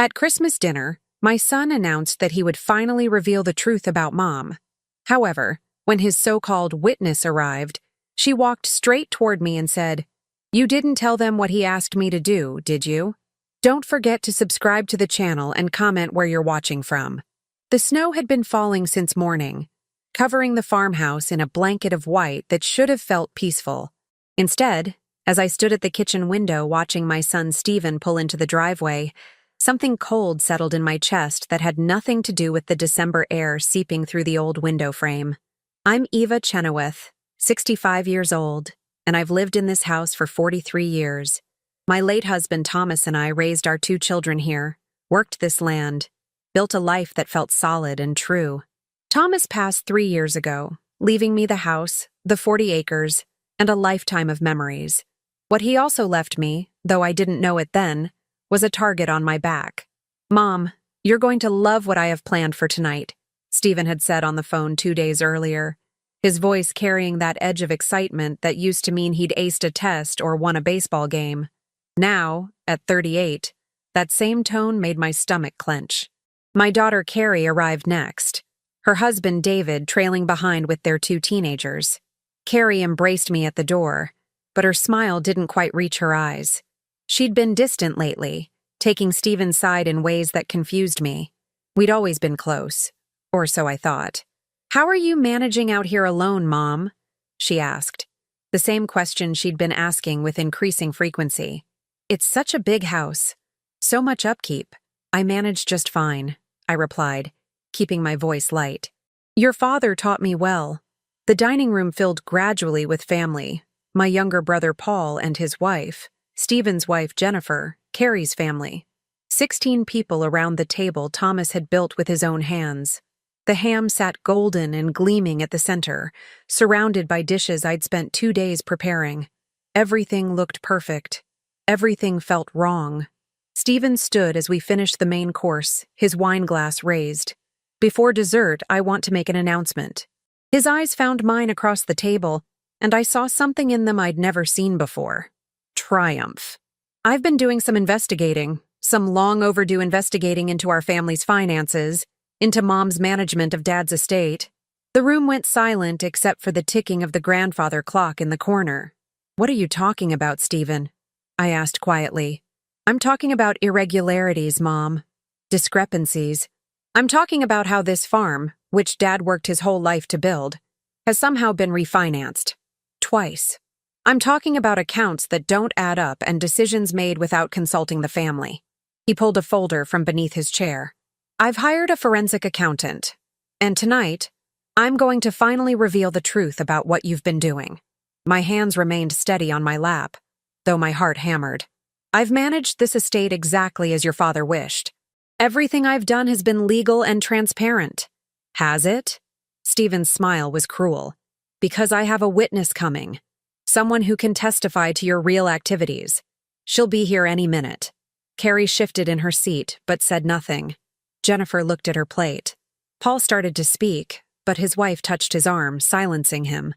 At Christmas dinner, my son announced that he would finally reveal the truth about Mom. However, when his so-called witness arrived, she walked straight toward me and said, "You didn't tell them what he asked me to do, did you? Don't forget to subscribe to the channel and comment where you're watching from." The snow had been falling since morning, covering the farmhouse in a blanket of white that should have felt peaceful. Instead, as I stood at the kitchen window watching my son Stephen pull into the driveway, something cold settled in my chest that had nothing to do with the December air seeping through the old window frame. I'm Eva Chenoweth, 65 years old, and I've lived in this house for 43 years. My late husband Thomas and I raised our 2 children here, worked this land, built a life that felt solid and true. Thomas passed 3 years ago, leaving me the house, the 40 acres, and a lifetime of memories. What he also left me, though I didn't know it then, was a target on my back. "Mom, you're going to love what I have planned for tonight," Stephen had said on the phone 2 days earlier, his voice carrying that edge of excitement that used to mean he'd aced a test or won a baseball game. Now, at 38, that same tone made my stomach clench. My daughter Carrie arrived next, her husband David trailing behind with their 2 teenagers. Carrie embraced me at the door, but her smile didn't quite reach her eyes. She'd been distant lately, taking Stephen's side in ways that confused me. We'd always been close, or so I thought. "How are you managing out here alone, Mom?" she asked, the same question she'd been asking with increasing frequency. "It's such a big house, so much upkeep." "I manage just fine," I replied, keeping my voice light. "Your father taught me well." The dining room filled gradually with family, my younger brother Paul and his wife, Stephen's wife Jennifer, Carrie's family. 16 people around the table Thomas had built with his own hands. The ham sat golden and gleaming at the center, surrounded by dishes I'd spent 2 days preparing. Everything looked perfect. Everything felt wrong. Stephen stood as we finished the main course, his wine glass raised. "Before dessert, I want to make an announcement." His eyes found mine across the table, and I saw something in them I'd never seen before. Triumph. "I've been doing some investigating, some long overdue investigating into our family's finances, into Mom's management of Dad's estate." The room went silent except for the ticking of the grandfather clock in the corner. "What are you talking about, Stephen?" I asked quietly. "I'm talking about irregularities, Mom. Discrepancies. I'm talking about how this farm, which Dad worked his whole life to build, has somehow been refinanced. Twice. I'm talking about accounts that don't add up and decisions made without consulting the family." He pulled a folder from beneath his chair. "I've hired a forensic accountant, and tonight, I'm going to finally reveal the truth about what you've been doing." My hands remained steady on my lap, though my heart hammered. "I've managed this estate exactly as your father wished. Everything I've done has been legal and transparent." "Has it?" Stephen's smile was cruel. "Because I have a witness coming. Someone who can testify to your real activities. She'll be here any minute." Carrie shifted in her seat, but said nothing. Jennifer looked at her plate. Paul started to speak, but his wife touched his arm, silencing him.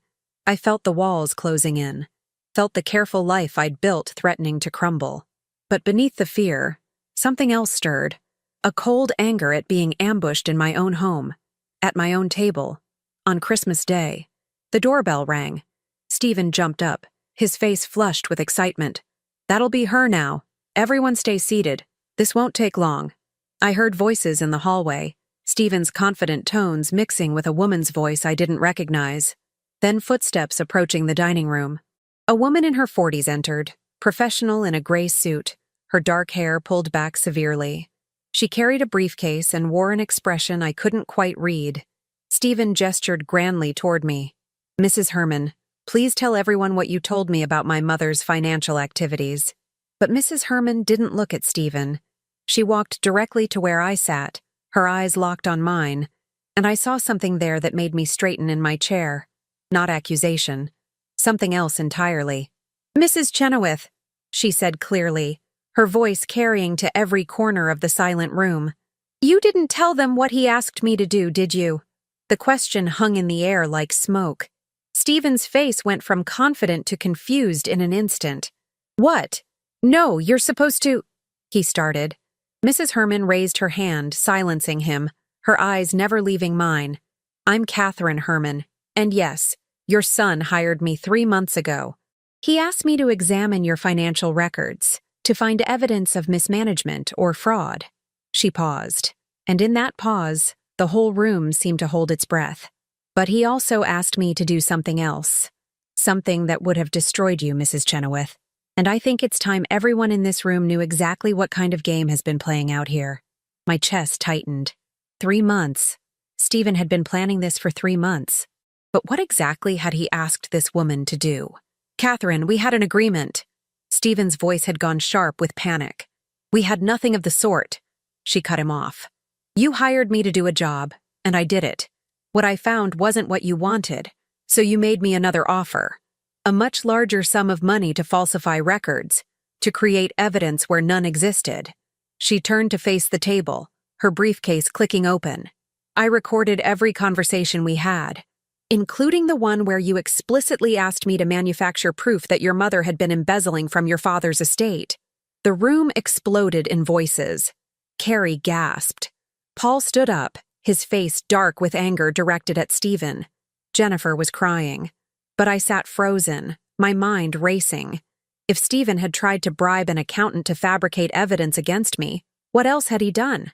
I felt the walls closing in, felt the careful life I'd built threatening to crumble. But beneath the fear, something else stirred. A cold anger at being ambushed in my own home, at my own table, on Christmas Day. The doorbell rang. Stephen jumped up, his face flushed with excitement. "That'll be her now. Everyone stay seated. This won't take long." I heard voices in the hallway, Stephen's confident tones mixing with a woman's voice I didn't recognize. Then footsteps approaching the dining room. A woman in her 40s entered, professional in a gray suit, her dark hair pulled back severely. She carried a briefcase and wore an expression I couldn't quite read. Stephen gestured grandly toward me. "Mrs. Herman, please tell everyone what you told me about my mother's financial activities." But Mrs. Herman didn't look at Stephen. She walked directly to where I sat, her eyes locked on mine, and I saw something there that made me straighten in my chair. Not accusation. Something else entirely. "Mrs. Chenoweth," she said clearly, her voice carrying to every corner of the silent room. "You didn't tell them what he asked me to do, did you?" The question hung in the air like smoke. Stephen's face went from confident to confused in an instant. "What? No, you're supposed to—" he started. Mrs. Herman raised her hand, silencing him, her eyes never leaving mine. I'm Catherine Herman, and yes, your son hired me 3 months ago. He asked me to examine your financial records, to find evidence of mismanagement or fraud. She paused, and in that pause, the whole room seemed to hold its breath. But he also asked me to do something else. Something that would have destroyed you, Mrs. Chenoweth. And I think it's time everyone in this room knew exactly what kind of game has been playing out here. My chest tightened. 3 months. Stephen had been planning this for 3 months. But what exactly had he asked this woman to do? Catherine, we had an agreement. Stephen's voice had gone sharp with panic. We had nothing of the sort. She cut him off. You hired me to do a job, and I did it. What I found wasn't what you wanted, so you made me another offer. A much larger sum of money to falsify records, to create evidence where none existed. She turned to face the table, her briefcase clicking open. I recorded every conversation we had, including the one where you explicitly asked me to manufacture proof that your mother had been embezzling from your father's estate. The room exploded in voices. Carrie gasped. Paul stood up, his face dark with anger directed at Stephen. Jennifer was crying. But I sat frozen, my mind racing. If Stephen had tried to bribe an accountant to fabricate evidence against me, what else had he done?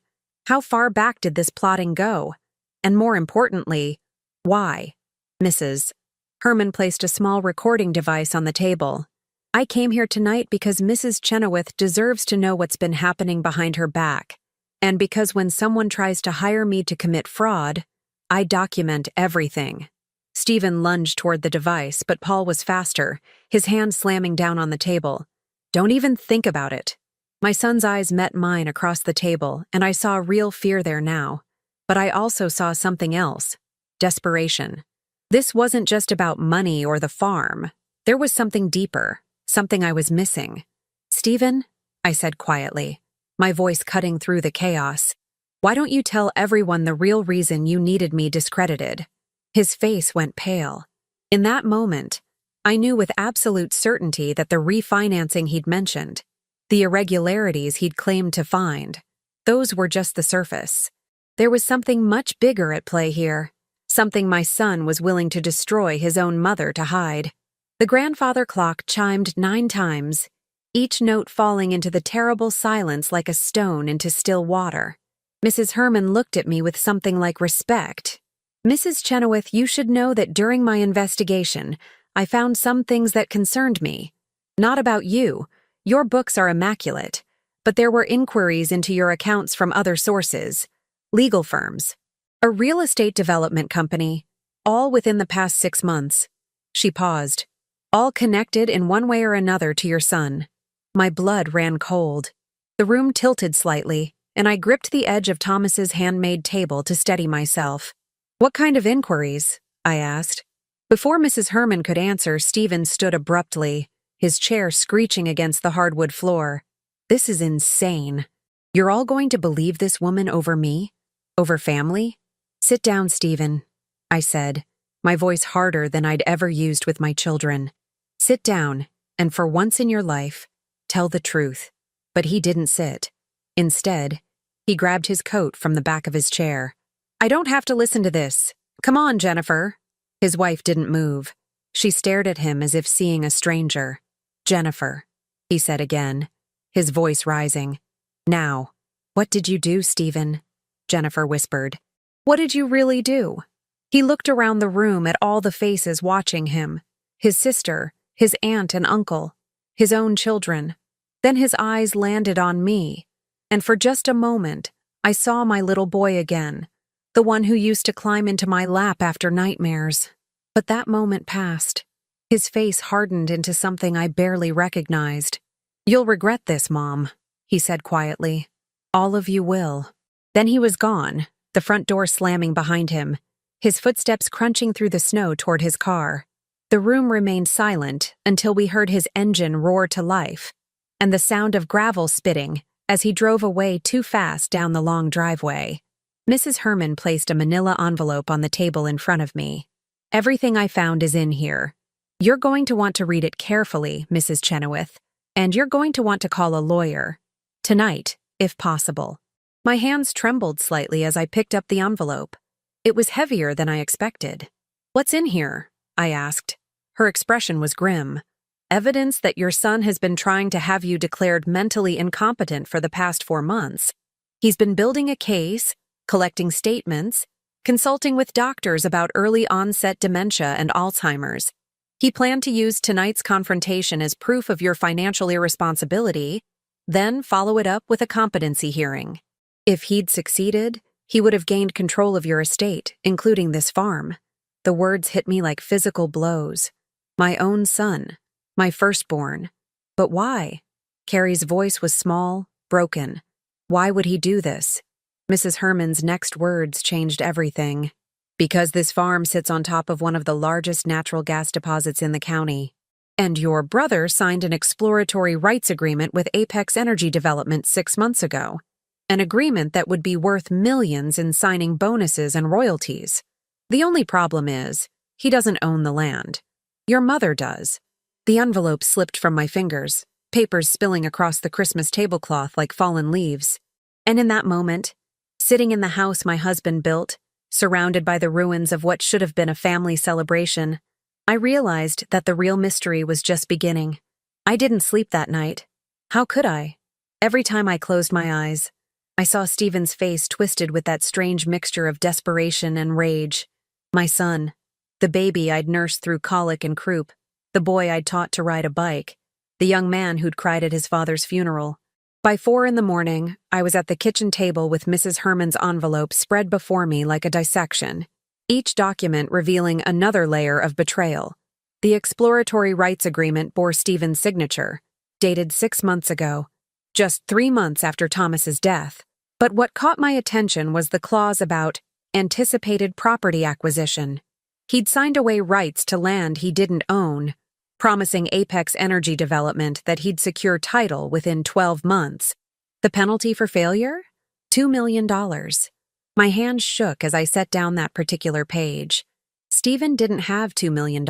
How far back did this plotting go? And more importantly, why? Mrs. Herman placed a small recording device on the table. I came here tonight because Mrs. Chenoweth deserves to know what's been happening behind her back. And because when someone tries to hire me to commit fraud, I document everything. Stephen lunged toward the device, but Paul was faster, his hand slamming down on the table. Don't even think about it. My son's eyes met mine across the table, and I saw real fear there now. But I also saw something else. Desperation. This wasn't just about money or the farm. There was something deeper, something I was missing. Stephen, I said quietly, my voice cutting through the chaos, why don't you tell everyone the real reason you needed me discredited? His face went pale. In that moment, I knew with absolute certainty that the refinancing he'd mentioned, the irregularities he'd claimed to find, those were just the surface. There was something much bigger at play here, something my son was willing to destroy his own mother to hide. The grandfather clock chimed 9 times, each note falling into the terrible silence like a stone into still water. Mrs. Herman looked at me with something like respect. Mrs. Chenoweth, you should know that during my investigation, I found some things that concerned me. Not about you. Your books are immaculate. But there were inquiries into your accounts from other sources. Legal firms. A real estate development company. All within the past 6 months. She paused. All connected in one way or another to your son. My blood ran cold. The room tilted slightly, and I gripped the edge of Thomas's handmade table to steady myself. What kind of inquiries? I asked. Before Mrs. Herman could answer, Stephen stood abruptly, his chair screeching against the hardwood floor. This is insane. You're all going to believe this woman over me? Over family? Sit down, Stephen, I said, my voice harder than I'd ever used with my children. Sit down, and for once in your life, tell the truth. But he didn't sit. Instead, he grabbed his coat from the back of his chair. I don't have to listen to this. Come on, Jennifer. His wife didn't move. She stared at him as if seeing a stranger. Jennifer, he said again, his voice rising. Now, what did you do, Stephen? Jennifer whispered. What did you really do? He looked around the room at all the faces watching him. His sister, his aunt and uncle, his own children. Then his eyes landed on me, and for just a moment, I saw my little boy again, the one who used to climb into my lap after nightmares. But that moment passed. His face hardened into something I barely recognized. You'll regret this, Mom, he said quietly. All of you will. Then he was gone, the front door slamming behind him, his footsteps crunching through the snow toward his car. The room remained silent until we heard his engine roar to life, and the sound of gravel spitting as he drove away too fast down the long driveway. Mrs. Herman placed a manila envelope on the table in front of me. Everything I found is in here. You're going to want to read it carefully, Mrs. Chenoweth, and you're going to want to call a lawyer. Tonight, if possible. My hands trembled slightly as I picked up the envelope. It was heavier than I expected. "What's in here?" I asked. Her expression was grim. "Evidence that your son has been trying to have you declared mentally incompetent for the past 4 months. He's been building a case, collecting statements, consulting with doctors about early onset dementia and Alzheimer's. He planned to use tonight's confrontation as proof of your financial irresponsibility, then follow it up with a competency hearing. If he'd succeeded, he would have gained control of your estate, including this farm." The words hit me like physical blows. My own son, my firstborn. But why? Carrie's voice was small, broken. Why would he do this? Mrs. Herman's next words changed everything. "Because this farm sits on top of one of the largest natural gas deposits in the county. And your brother signed an exploratory rights agreement with Apex Energy Development 6 months ago. An agreement that would be worth millions in signing bonuses and royalties. The only problem is, he doesn't own the land. Your mother does." The envelope slipped from my fingers, papers spilling across the Christmas tablecloth like fallen leaves. And in that moment, sitting in the house my husband built, surrounded by the ruins of what should have been a family celebration, I realized that the real mystery was just beginning. I didn't sleep that night. How could I? Every time I closed my eyes, I saw Stephen's face twisted with that strange mixture of desperation and rage. My son, the baby I'd nursed through colic and croup, the boy I'd taught to ride a bike, the young man who'd cried at his father's funeral. By 4 a.m, I was at the kitchen table with Mrs. Herman's envelope spread before me like a dissection, each document revealing another layer of betrayal. The exploratory rights agreement bore Stephen's signature, dated 6 months ago, just 3 months after Thomas's death. But what caught my attention was the clause about anticipated property acquisition. He'd signed away rights to land he didn't own, promising Apex Energy Development that he'd secure title within 12 months. The penalty for failure? $2 million. My hands shook as I set down that particular page. Stephen didn't have $2 million.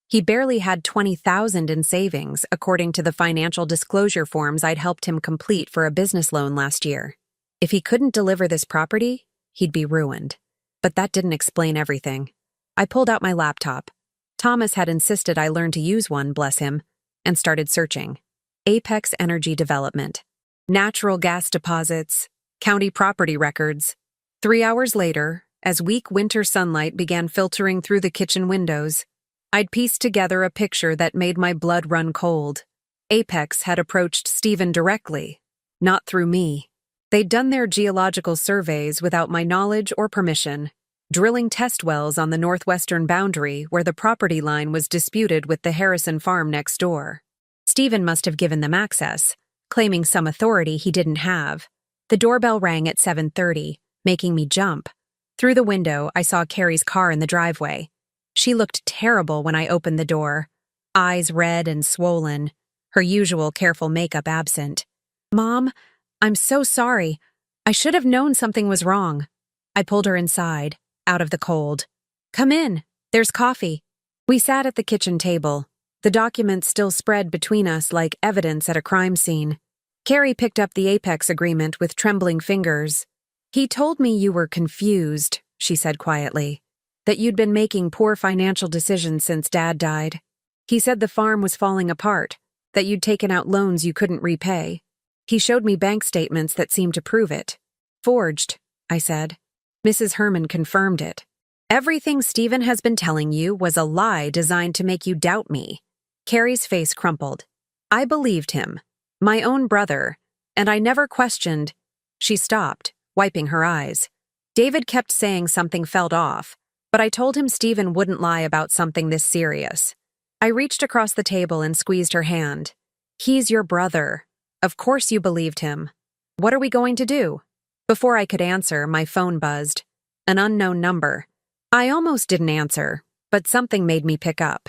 He barely had $20,000 in savings, according to the financial disclosure forms I'd helped him complete for a business loan last year. If he couldn't deliver this property, he'd be ruined. But that didn't explain everything. I pulled out my laptop. Thomas had insisted I learn to use one, bless him, and started searching. Apex Energy Development. Natural gas deposits. County property records. 3 hours later, as weak winter sunlight began filtering through the kitchen windows, I'd pieced together a picture that made my blood run cold. Apex had approached Stephen directly, not through me. They'd done their geological surveys without my knowledge or permission, drilling test wells on the northwestern boundary where the property line was disputed with the Harrison farm next door. Stephen must have given them access, claiming some authority he didn't have. The doorbell rang at 7:30, making me jump. Through the window, I saw Carrie's car in the driveway. She looked terrible when I opened the door, eyes red and swollen, her usual careful makeup absent. "Mom, I'm so sorry. I should have known something was wrong." I pulled her inside, out of the cold. "Come in. There's coffee." We sat at the kitchen table, the documents still spread between us like evidence at a crime scene. Carrie picked up the Apex agreement with trembling fingers. "He told me you were confused," she said quietly, "that you'd been making poor financial decisions since Dad died. He said the farm was falling apart, that you'd taken out loans you couldn't repay. He showed me bank statements that seemed to prove it." "Forged," I said. Mrs. Herman confirmed it. "Everything Stephen has been telling you was a lie designed to make you doubt me." Carrie's face crumpled. "I believed him. My own brother. And I never questioned." She stopped, wiping her eyes. "David kept saying something felt off, but I told him Stephen wouldn't lie about something this serious." I reached across the table and squeezed her hand. "He's your brother. Of course you believed him. What are we going to do?" Before I could answer, my phone buzzed. An unknown number. I almost didn't answer, but something made me pick up.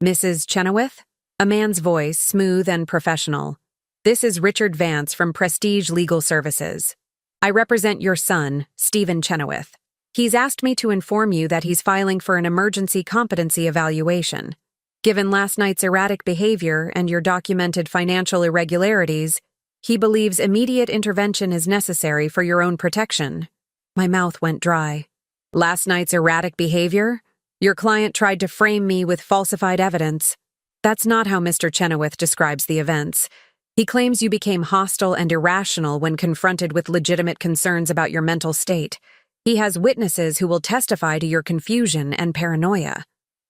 "Mrs. Chenoweth?" A man's voice, smooth and professional. "This is Richard Vance from Prestige Legal Services. I represent your son, Stephen Chenoweth. He's asked me to inform you that he's filing for an emergency competency evaluation. Given last night's erratic behavior and your documented financial irregularities, He believes immediate intervention is necessary for your own protection. My mouth went dry. Last night's erratic behavior? Your client tried to frame me with falsified evidence. That's not how Mr. Chenoweth describes the events. He claims you became hostile and irrational when confronted with legitimate concerns about your mental state. He has witnesses who will testify to your confusion and paranoia.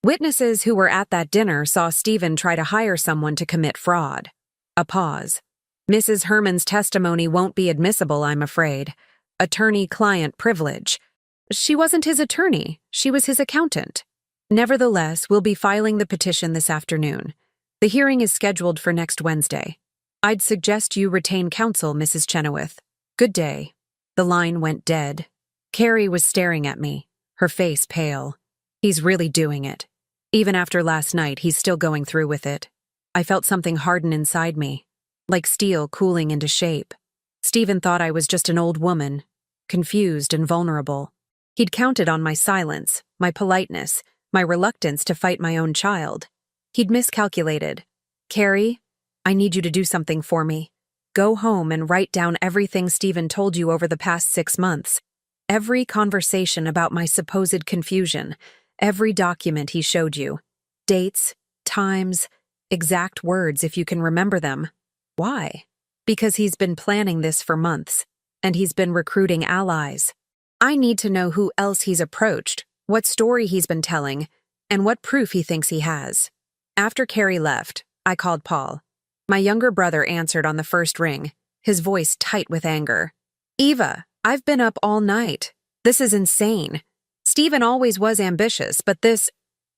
Witnesses who were at that dinner saw Stephen try to hire someone to commit fraud. A pause. Mrs. Herman's testimony won't be admissible, I'm afraid. Attorney-client privilege. She wasn't his attorney. She was his accountant. Nevertheless, we'll be filing the petition this afternoon. The hearing is scheduled for next Wednesday. I'd suggest you retain counsel, Mrs. Chenoweth. Good day. The line went dead. Carrie was staring at me, her face pale. He's really doing it. Even after last night, he's still going through with it. I felt something harden inside me, like steel cooling into shape. Stephen thought I was just an old woman, confused and vulnerable. He'd counted on my silence, my politeness, my reluctance to fight my own child. He'd miscalculated. Carrie, I need you to do something for me. Go home and write down everything Stephen told you over the past 6 months. Every conversation about my supposed confusion, every document he showed you. Dates, times, exact words if you can remember them. Why? Because he's been planning this for months, and he's been recruiting allies. I need to know who else he's approached, what story he's been telling, and what proof he thinks he has. After Carrie left, I called Paul. My younger brother answered on the first ring, his voice tight with anger. Eva, I've been up all night. This is insane. Stephen always was ambitious, but this…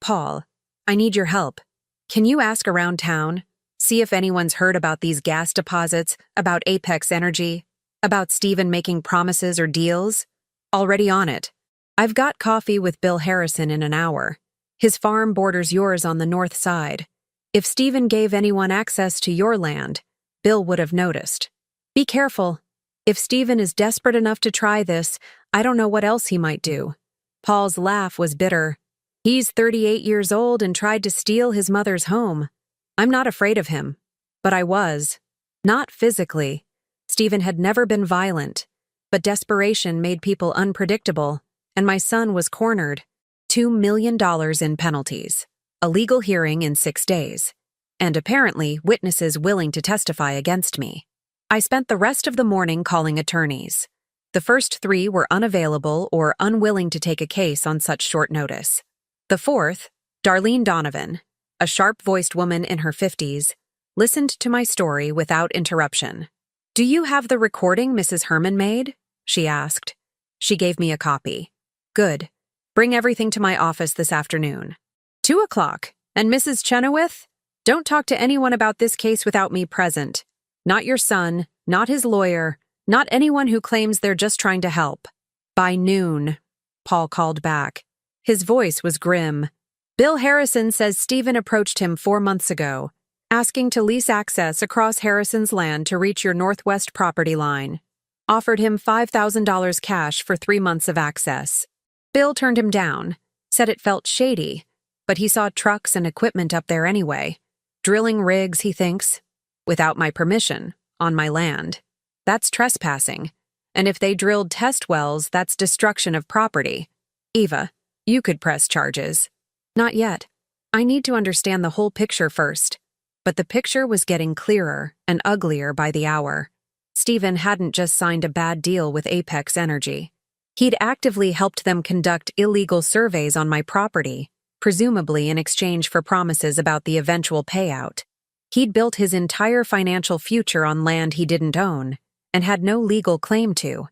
Paul, I need your help. Can you ask around town? See if anyone's heard about these gas deposits, about Apex Energy, about Stephen making promises or deals? Already on it. I've got coffee with Bill Harrison in an hour. His farm borders yours on the north side. If Stephen gave anyone access to your land, Bill would have noticed. Be careful. If Stephen is desperate enough to try this, I don't know what else he might do. Paul's laugh was bitter. He's 38 years old and tried to steal his mother's home. I'm not afraid of him. But I was. Not physically. Stephen had never been violent. But desperation made people unpredictable, and my son was cornered. $2 million in penalties. A legal hearing in 6 days. And apparently witnesses willing to testify against me. I spent the rest of the morning calling attorneys. The first 3 were unavailable or unwilling to take a case on such short notice. The fourth, Darlene Donovan, a sharp-voiced woman in her 50s, listened to my story without interruption. Do you have the recording Mrs. Herman made? She asked. She gave me a copy. Good. Bring everything to my office this afternoon. 2 o'clock. And Mrs. Chenoweth? Don't talk to anyone about this case without me present. Not your son, not his lawyer, not anyone who claims they're just trying to help. By noon, Paul called back. His voice was grim. Bill Harrison says Stephen approached him 4 months ago, asking to lease access across Harrison's land to reach your northwest property line. Offered him $5,000 cash for 3 months of access. Bill turned him down, said it felt shady, but he saw trucks and equipment up there anyway. Drilling rigs, he thinks. Without my permission, on my land. That's trespassing. And if they drilled test wells, that's destruction of property. Eva, you could press charges. Not yet. I need to understand the whole picture first. But the picture was getting clearer and uglier by the hour. Stephen hadn't just signed a bad deal with Apex Energy. He'd actively helped them conduct illegal surveys on my property, presumably in exchange for promises about the eventual payout. He'd built his entire financial future on land he didn't own and had no legal claim to.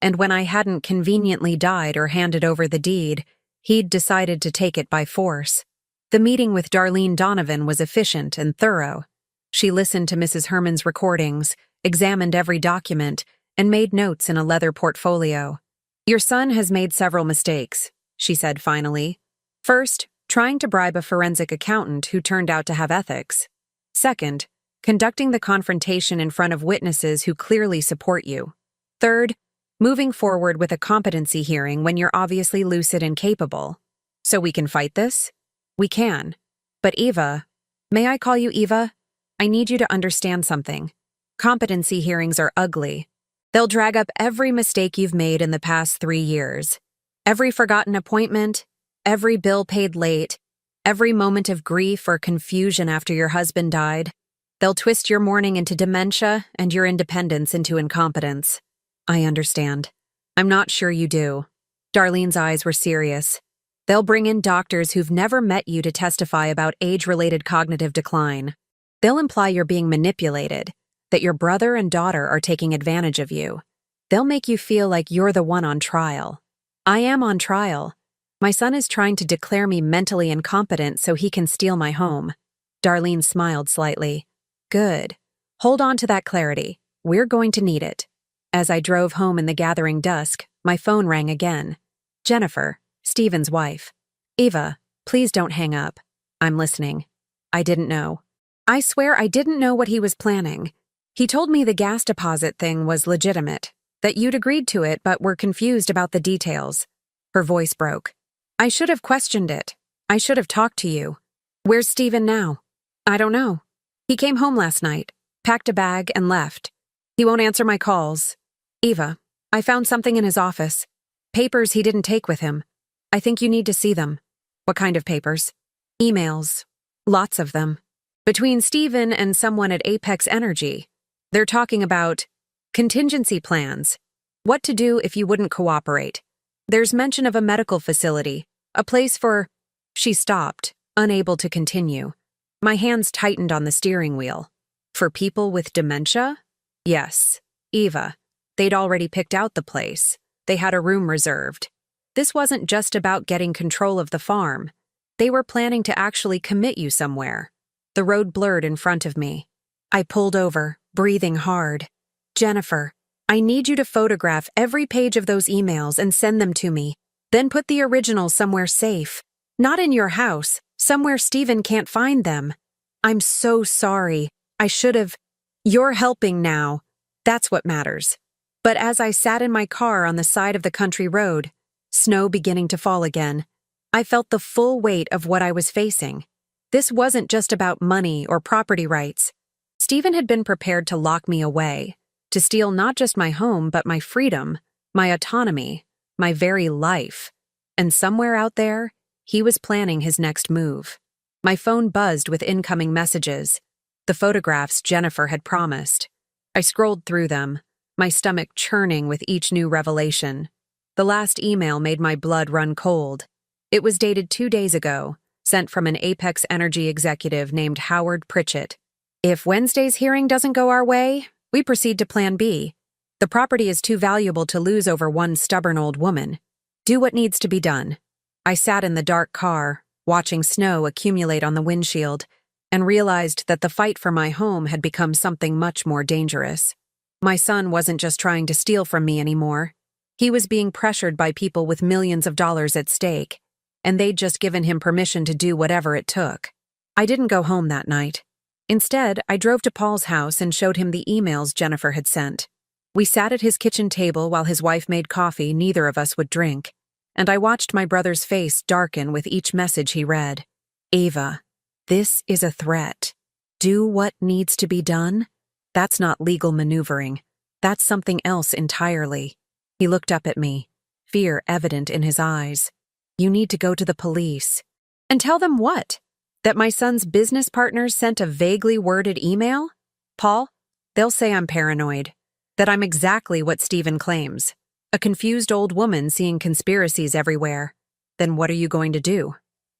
And when I hadn't conveniently died or handed over the deed, he'd decided to take it by force. The meeting with Darlene Donovan was efficient and thorough. She listened to Mrs. Herman's recordings, examined every document, and made notes in a leather portfolio. Your son has made several mistakes, she said finally. First, trying to bribe a forensic accountant who turned out to have ethics. Second, conducting the confrontation in front of witnesses who clearly support you. Third, moving forward with a competency hearing when you're obviously lucid and capable. So we can fight this? We can. But Eva, may I call you Eva? I need you to understand something. Competency hearings are ugly. They'll drag up every mistake you've made in the past 3 years. Every forgotten appointment, every bill paid late, every moment of grief or confusion after your husband died. They'll twist your mourning into dementia and your independence into incompetence. I understand. I'm not sure you do. Darlene's eyes were serious. They'll bring in doctors who've never met you to testify about age-related cognitive decline. They'll imply you're being manipulated, that your brother and daughter are taking advantage of you. They'll make you feel like you're the one on trial. I am on trial. My son is trying to declare me mentally incompetent so he can steal my home. Darlene smiled slightly. Good. Hold on to that clarity. We're going to need it. As I drove home in the gathering dusk, my phone rang again. Jennifer, Stephen's wife. Eva, please don't hang up. I'm listening. I didn't know. I swear I didn't know what he was planning. He told me the gas deposit thing was legitimate, that you'd agreed to it but were confused about the details. Her voice broke. I should have questioned it. I should have talked to you. Where's Stephen now? I don't know. He came home last night, packed a bag, and left. He won't answer my calls. Eva, I found something in his office. Papers he didn't take with him. I think you need to see them. What kind of papers? Emails. Lots of them. Between Stephen and someone at Apex Energy. They're talking about contingency plans. What to do if you wouldn't cooperate. There's mention of a medical facility, a place for... She stopped, unable to continue. My hands tightened on the steering wheel. For people with dementia? Yes. Eva. They'd already picked out the place. They had a room reserved. This wasn't just about getting control of the farm. They were planning to actually commit you somewhere. The road blurred in front of me. I pulled over, breathing hard. Jennifer, I need you to photograph every page of those emails and send them to me. Then put the originals somewhere safe. Not in your house, somewhere Stephen can't find them. I'm so sorry. I should have... You're helping now. That's what matters. But as I sat in my car on the side of the country road, snow beginning to fall again, I felt the full weight of what I was facing. This wasn't just about money or property rights. Stephen had been prepared to lock me away, to steal not just my home but my freedom, my autonomy, my very life. And somewhere out there, he was planning his next move. My phone buzzed with incoming messages, the photographs Jennifer had promised. I scrolled through them, my stomach churning with each new revelation. The last email made my blood run cold. It was dated 2 days ago, sent from an Apex Energy executive named Howard Pritchett. If Wednesday's hearing doesn't go our way, we proceed to Plan B. The property is too valuable to lose over one stubborn old woman. Do what needs to be done. I sat in the dark car, watching snow accumulate on the windshield, and realized that the fight for my home had become something much more dangerous. My son wasn't just trying to steal from me anymore. He was being pressured by people with millions of dollars at stake, and they'd just given him permission to do whatever it took. I didn't go home that night. Instead, I drove to Paul's house and showed him the emails Jennifer had sent. We sat at his kitchen table while his wife made coffee neither of us would drink, and I watched my brother's face darken with each message he read. Ava, this is a threat. Do what needs to be done? That's not legal maneuvering. That's something else entirely. He looked up at me, fear evident in his eyes. You need to go to the police. And tell them what? That my son's business partners sent a vaguely worded email? Paul, they'll say I'm paranoid. That I'm exactly what Stephen claims. A confused old woman seeing conspiracies everywhere. Then what are you going to do?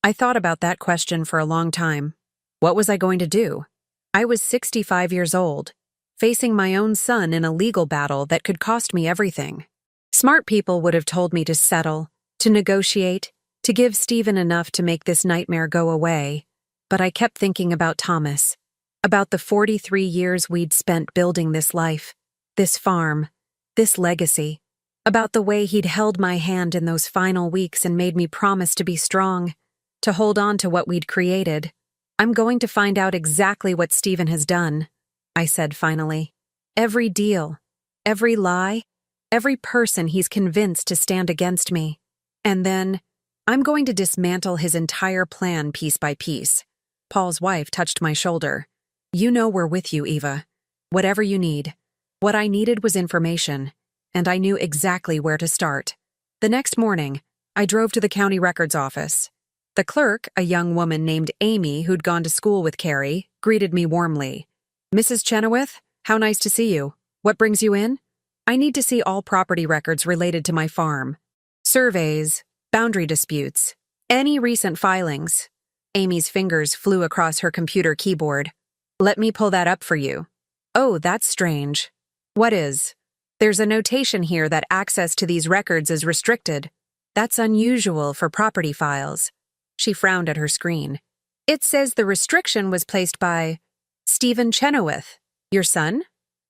I thought about that question for a long time. What was I going to do? I was 65 years old, facing my own son in a legal battle that could cost me everything. Smart people would have told me to settle, to negotiate, to give Stephen enough to make this nightmare go away. But I kept thinking about Thomas, about the 43 years we'd spent building this life, this farm, this legacy, about the way he'd held my hand in those final weeks and made me promise to be strong, to hold on to what we'd created. I'm going to find out exactly what Stephen has done, I said finally. Every deal, every lie, every person he's convinced to stand against me. And then, I'm going to dismantle his entire plan piece by piece. Paul's wife touched my shoulder. You know we're with you, Eva. Whatever you need. What I needed was information, and I knew exactly where to start. The next morning, I drove to the county records office. The clerk, a young woman named Amy who'd gone to school with Carrie, greeted me warmly. "Mrs. Chenoweth, how nice to see you. What brings you in?" "I need to see all property records related to my farm. Surveys, boundary disputes, any recent filings." Amy's fingers flew across her computer keyboard. "Let me pull that up for you." "Oh, that's strange." "What is?" "There's a notation here that access to these records is restricted. That's unusual for property files." She frowned at her screen. "It says the restriction was placed by Stephen Chenoweth, your son?"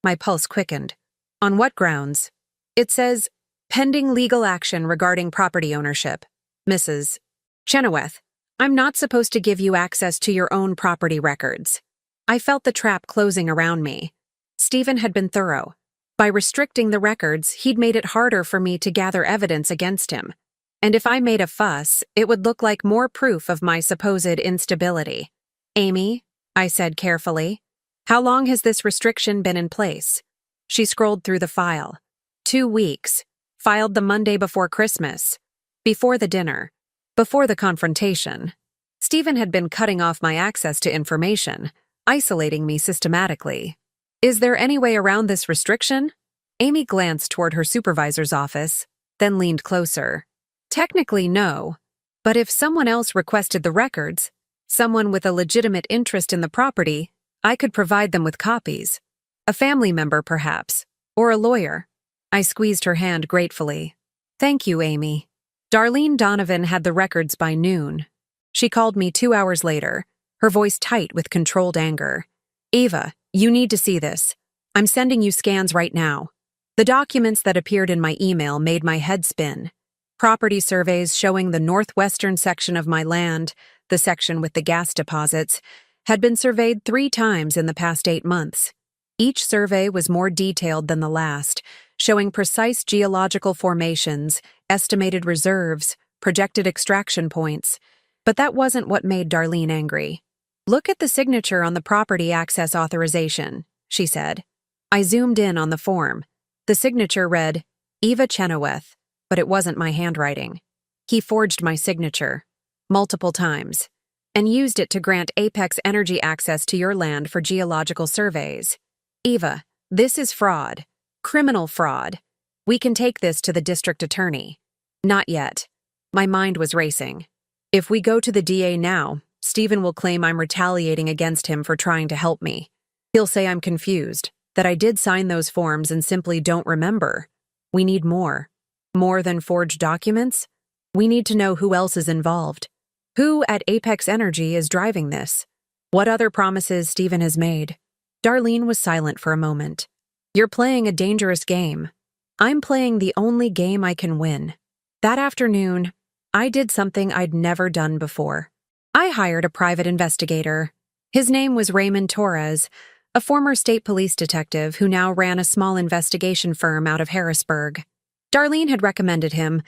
My pulse quickened. "On what grounds?" "It says, pending legal action regarding property ownership. Mrs. Chenoweth, I'm not supposed to give you access to your own property records." I felt the trap closing around me. Stephen had been thorough. By restricting the records, he'd made it harder for me to gather evidence against him. And if I made a fuss, it would look like more proof of my supposed instability. "Amy," I said carefully, "how long has this restriction been in place?" She scrolled through the file. 2 weeks. Filed the Monday before Christmas. Before the dinner. Before the confrontation. Stephen had been cutting off my access to information, isolating me systematically. "Is there any way around this restriction?" Amy glanced toward her supervisor's office, then leaned closer. "Technically, no. But if someone else requested the records, someone with a legitimate interest in the property, I could provide them with copies. A family member, perhaps, or a lawyer." I squeezed her hand gratefully. "Thank you, Amy." Darlene Donovan had the records by noon. She called me 2 hours later, her voice tight with controlled anger. "Eva, you need to see this. I'm sending you scans right now." The documents that appeared in my email made my head spin. Property surveys showing the northwestern section of my land, the section with the gas deposits, had been surveyed 3 times in the past 8 months. Each survey was more detailed than the last, showing precise geological formations, estimated reserves, projected extraction points. But that wasn't what made Darlene angry. "Look at the signature on the property access authorization," she said. I zoomed in on the form. The signature read, "Eva Chenoweth," but it wasn't my handwriting. He forged my signature, multiple times, and used it to grant Apex Energy access to your land for geological surveys. "Eva, this is fraud. Criminal fraud. We can take this to the district attorney." "Not yet." My mind was racing. "If we go to the DA now, Stephen will claim I'm retaliating against him for trying to help me. He'll say I'm confused, that I did sign those forms and simply don't remember. We need more. More than forged documents? We need to know who else is involved. Who at Apex Energy is driving this? What other promises Stephen has made?" Darlene was silent for a moment. "You're playing a dangerous game. I'm playing the only game I can win." That afternoon, I did something I'd never done before. I hired a private investigator. His name was Raymond Torres, a former state police detective who now ran a small investigation firm out of Harrisburg. Darlene had recommended him,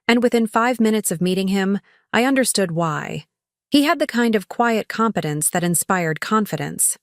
and within 5 minutes of meeting him, I understood why. He had the kind of quiet competence that inspired confidence.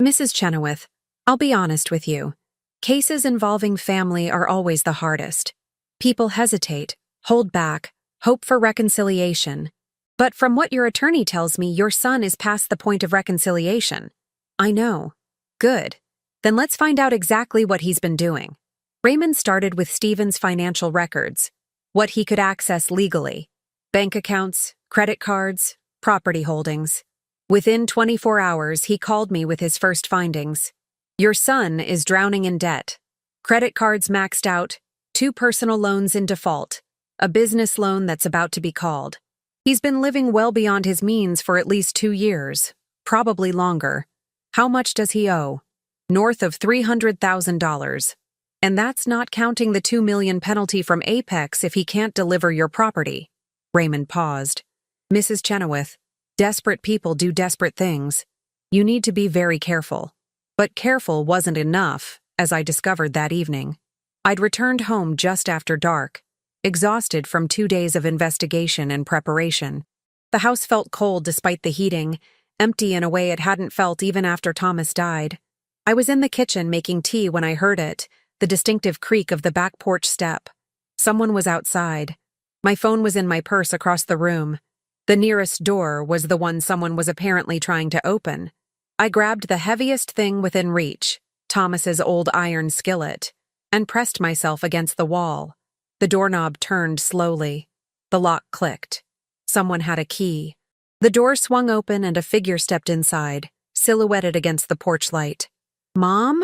"Mrs. Chenoweth, I'll be honest with you. Cases involving family are always the hardest. People hesitate, hold back, hope for reconciliation. But from what your attorney tells me, your son is past the point of reconciliation." "I know." "Good. Then let's find out exactly what he's been doing." Raymond started with Stephen's financial records, what he could access legally: bank accounts, credit cards, property holdings. Within 24 hours, he called me with his first findings. "Your son is drowning in debt. Credit cards maxed out, 2 personal loans in default, a business loan that's about to be called. He's been living well beyond his means for at least 2 years, probably longer. How much does he owe? North of $300,000. And that's not counting the $2 million penalty from Apex if he can't deliver your property." Raymond paused. "Mrs. Chenoweth, desperate people do desperate things. You need to be very careful." But careful wasn't enough, as I discovered that evening. I'd returned home just after dark, exhausted from 2 days of investigation and preparation. The house felt cold despite the heating, empty in a way it hadn't felt even after Thomas died. I was in the kitchen making tea when I heard it, the distinctive creak of the back porch step. Someone was outside. My phone was in my purse across the room. The nearest door was the one someone was apparently trying to open. I grabbed the heaviest thing within reach, Thomas's old iron skillet, and pressed myself against the wall. The doorknob turned slowly. The lock clicked. Someone had a key. The door swung open and a figure stepped inside, silhouetted against the porch light. "Mom?"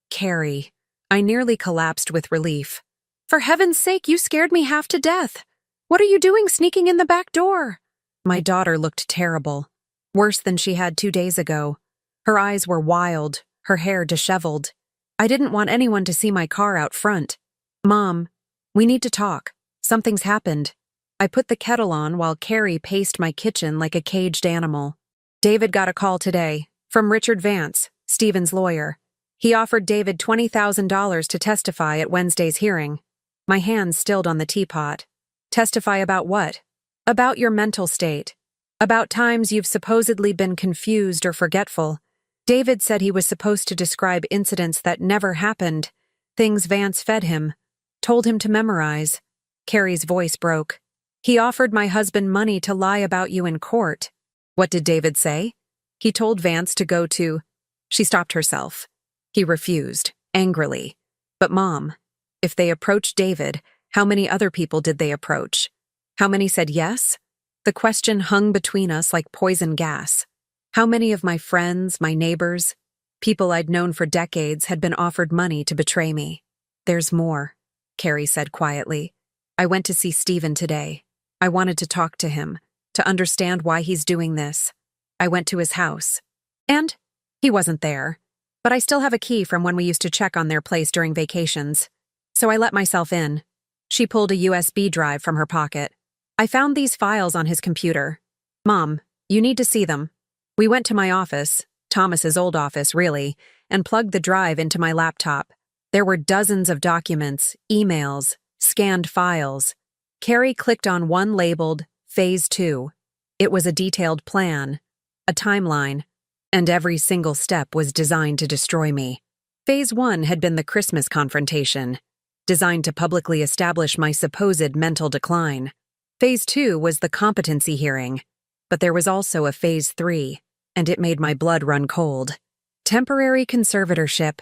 "Carrie." I nearly collapsed with relief. "For heaven's sake, you scared me half to death. What are you doing sneaking in the back door?" My daughter looked terrible, worse than she had 2 days ago. Her eyes were wild, her hair disheveled. I didn't want anyone to see my car out front. "Mom, we need to talk. Something's happened." I put the kettle on while Carrie paced my kitchen like a caged animal. "David got a call today, from Richard Vance, Stephen's lawyer. He offered David $20,000 to testify at Wednesday's hearing." My hands stilled on the teapot. "Testify about what?" "About your mental state. About times you've supposedly been confused or forgetful. David said he was supposed to describe incidents that never happened, things Vance fed him, told him to memorize." Carrie's voice broke. "He offered my husband money to lie about you in court." "What did David say?" "He told Vance to go to—" She stopped herself. He refused, angrily. "But Mom, if they approached David, how many other people did they approach? How many said yes?" The question hung between us like poison gas. How many of my friends, my neighbors, people I'd known for decades had been offered money to betray me? "There's more," Carrie said quietly. "I went to see Stephen today. I wanted to talk to him, to understand why he's doing this. I went to his house. And he wasn't there. But I still have a key from when we used to check on their place during vacations. So I let myself in." She pulled a USB drive from her pocket. "I found these files on his computer. Mom, you need to see them." We went to my office, Thomas's old office, really, and plugged the drive into my laptop. There were dozens of documents, emails, scanned files. Carrie clicked on one labeled Phase 2. It was a detailed plan, a timeline, and every single step was designed to destroy me. Phase 1 had been the Christmas confrontation, designed to publicly establish my supposed mental decline. Phase 2 was the competency hearing, but there was also a Phase 3, and it made my blood run cold. "Temporary conservatorship,"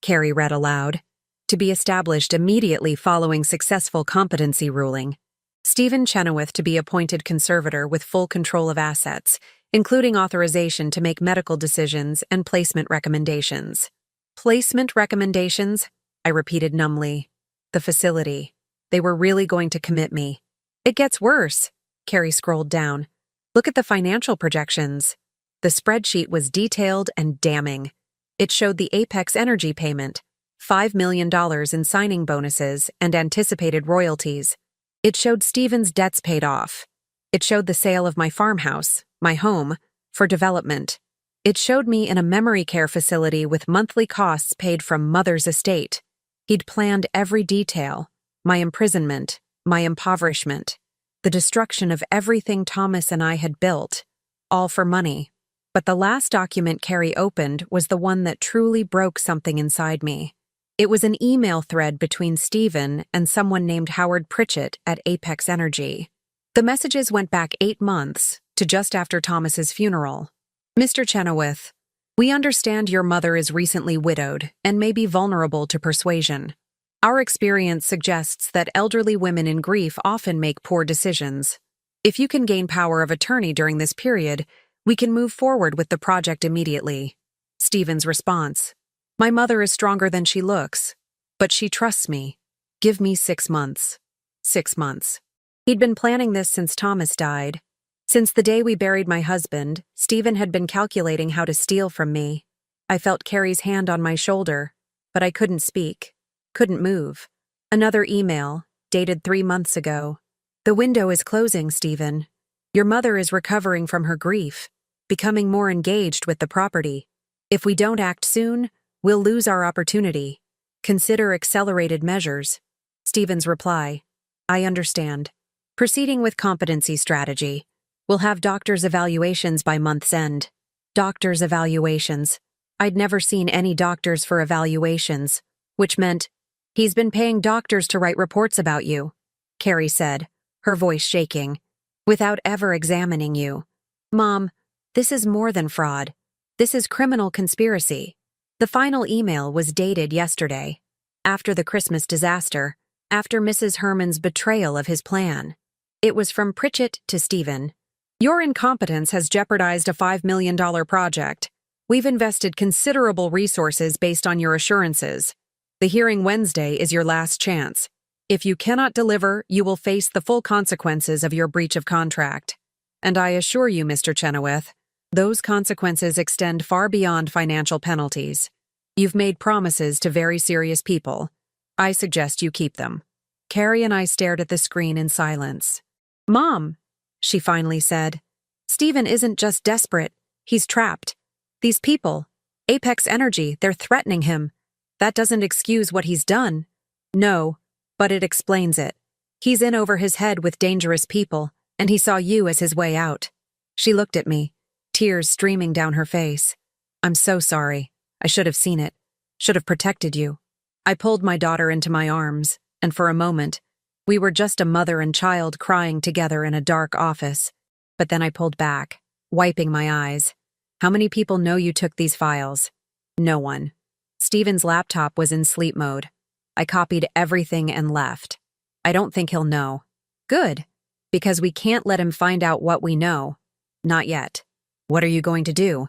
Carrie read aloud, "to be established immediately following successful competency ruling. Stephen Chenoweth to be appointed conservator with full control of assets, including authorization to make medical decisions and placement recommendations." "Placement recommendations?" I repeated numbly. The facility. They were really going to commit me. "It gets worse," Carrie scrolled down. "Look at the financial projections." The spreadsheet was detailed and damning. It showed the Apex Energy payment, $5 million in signing bonuses and anticipated royalties. It showed Stephen's debts paid off. It showed the sale of my farmhouse, my home, for development. It showed me in a memory care facility with monthly costs paid from Mother's estate. He'd planned every detail, my imprisonment, my impoverishment, the destruction of everything Thomas and I had built, all for money. But the last document Carrie opened was the one that truly broke something inside me. It was an email thread between Stephen and someone named Howard Pritchett at Apex Energy. The messages went back 8 months, to just after Thomas's funeral. "Mr. Chenoweth, we understand your mother is recently widowed and may be vulnerable to persuasion. Our experience suggests that elderly women in grief often make poor decisions. If you can gain power of attorney during this period, we can move forward with the project immediately." Stephen's response: "My mother is stronger than she looks, but she trusts me. Give me 6 months." 6 months. He'd been planning this since Thomas died. Since the day we buried my husband, Stephen had been calculating how to steal from me. I felt Carrie's hand on my shoulder, but I couldn't speak, couldn't move. Another email, dated 3 months ago. "The window is closing, Stephen. Your mother is recovering from her grief, becoming more engaged with the property. If we don't act soon, we'll lose our opportunity. Consider accelerated measures." Stephen's reply: "I understand. Proceeding with competency strategy. We'll have doctors' evaluations by month's end." Doctors' evaluations. I'd never seen any doctors for evaluations, which meant, "He's been paying doctors to write reports about you," Carrie said, her voice shaking, "without ever examining you. Mom, this is more than fraud. This is criminal conspiracy." The final email was dated yesterday, after the Christmas disaster, after Mrs. Herman's betrayal of his plan. It was from Pritchett to Stephen. "Your incompetence has jeopardized a $5 million project. We've invested considerable resources based on your assurances. The hearing Wednesday is your last chance. If you cannot deliver, you will face the full consequences of your breach of contract. And I assure you, Mr. Chenoweth, those consequences extend far beyond financial penalties. You've made promises to very serious people. I suggest you keep them." Carrie and I stared at the screen in silence. "Mom," she finally said, "Stephen isn't just desperate, he's trapped. These people, Apex Energy, they're threatening him. That doesn't excuse what he's done." "No, but it explains it. He's in over his head with dangerous people, and he saw you as his way out." She looked at me, tears streaming down her face. "I'm so sorry. I should have seen it. Should have protected you." I pulled my daughter into my arms, and for a moment, we were just a mother and child crying together in a dark office. But then I pulled back, wiping my eyes. "How many people know you took these files?" "No one." Stephen's laptop was in sleep mode. I copied everything and left. "I don't think he'll know." "Good, because we can't let him find out what we know. Not yet." "What are you going to do?"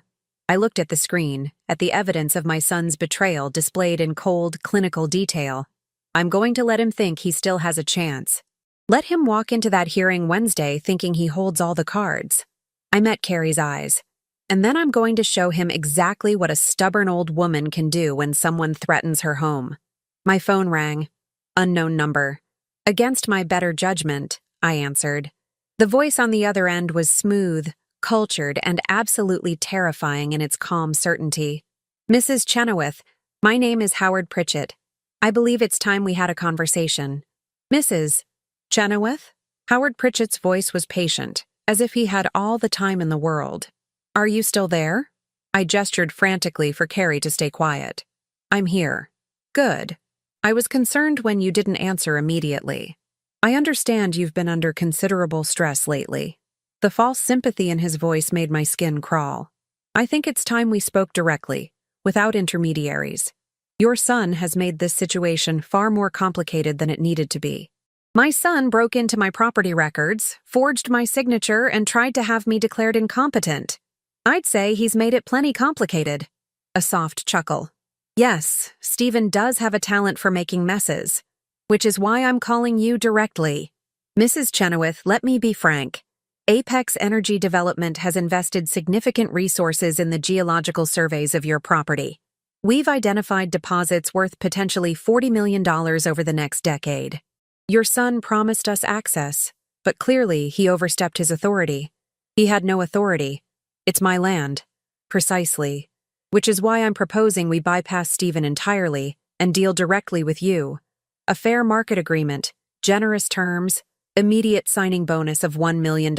I looked at the screen, at the evidence of my son's betrayal displayed in cold, clinical detail. "I'm going to let him think he still has a chance. Let him walk into that hearing Wednesday thinking he holds all the cards." I met Carrie's eyes. "And then I'm going to show him exactly what a stubborn old woman can do when someone threatens her home." My phone rang. Unknown number. Against my better judgment, I answered. The voice on the other end was smooth, cultured, and absolutely terrifying in its calm certainty. "Mrs. Chenoweth, my name is Howard Pritchett. I believe it's time we had a conversation." "Mrs. Chenoweth?" Howard Pritchett's voice was patient, as if he had all the time in the world. "Are you still there?" I gestured frantically for Carrie to stay quiet. "I'm here." "Good. I was concerned when you didn't answer immediately. I understand you've been under considerable stress lately." The false sympathy in his voice made my skin crawl. "I think it's time we spoke directly, without intermediaries. Your son has made this situation far more complicated than it needed to be. My son broke into my property records, forged my signature, and tried to have me declared incompetent. I'd say he's made it plenty complicated." A soft chuckle. "Yes, Stephen does have a talent for making messes, which is why I'm calling you directly. Mrs. Chenoweth, let me be frank. Apex Energy Development has invested significant resources in the geological surveys of your property. We've identified deposits worth potentially $40 million over the next decade. Your son promised us access, but clearly he overstepped his authority. He had no authority. It's my land." "Precisely. Which is why I'm proposing we bypass Stephen entirely and deal directly with you. A fair market agreement, generous terms, immediate signing bonus of $1 million.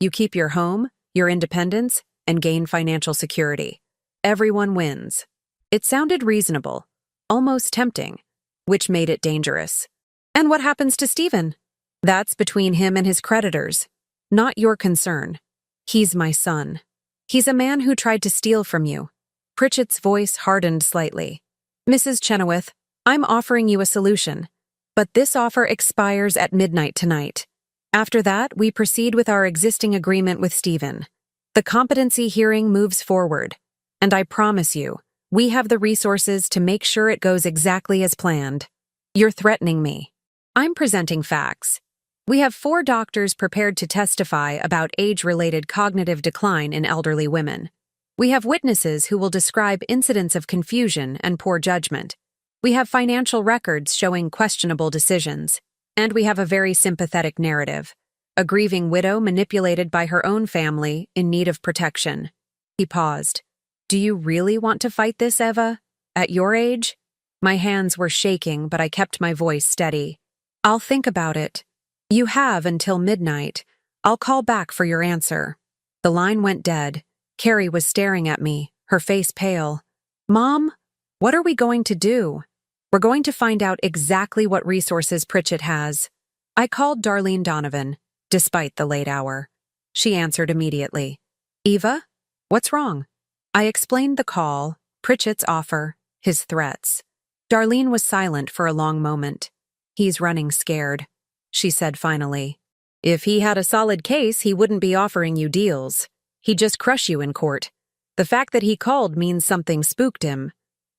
You keep your home, your independence, and gain financial security. Everyone wins." It sounded reasonable, almost tempting, which made it dangerous. "And what happens to Stephen?" "That's between him and his creditors. Not your concern. He's my son. He's a man who tried to steal from you." Pritchett's voice hardened slightly. "Mrs. Chenoweth, I'm offering you a solution, but this offer expires at midnight tonight. After that, we proceed with our existing agreement with Stephen. The competency hearing moves forward, and I promise you, we have the resources to make sure it goes exactly as planned." "You're threatening me." "I'm presenting facts. We have 4 doctors prepared to testify about age-related cognitive decline in elderly women. We have witnesses who will describe incidents of confusion and poor judgment. We have financial records showing questionable decisions. And we have a very sympathetic narrative. A grieving widow manipulated by her own family in need of protection." He paused. "Do you really want to fight this, Eva? At your age?" My hands were shaking, but I kept my voice steady. "I'll think about it. You have until midnight. I'll call back for your answer." The line went dead. Carrie was staring at me, her face pale. "Mom, what are we going to do?" "We're going to find out exactly what resources Pritchett has." I called Darlene Donovan, despite the late hour. She answered immediately. "Eva, what's wrong?" I explained the call, Pritchett's offer, his threats. Darlene was silent for a long moment. "He's running scared," she said finally. "If he had a solid case, he wouldn't be offering you deals. He'd just crush you in court. The fact that he called means something spooked him.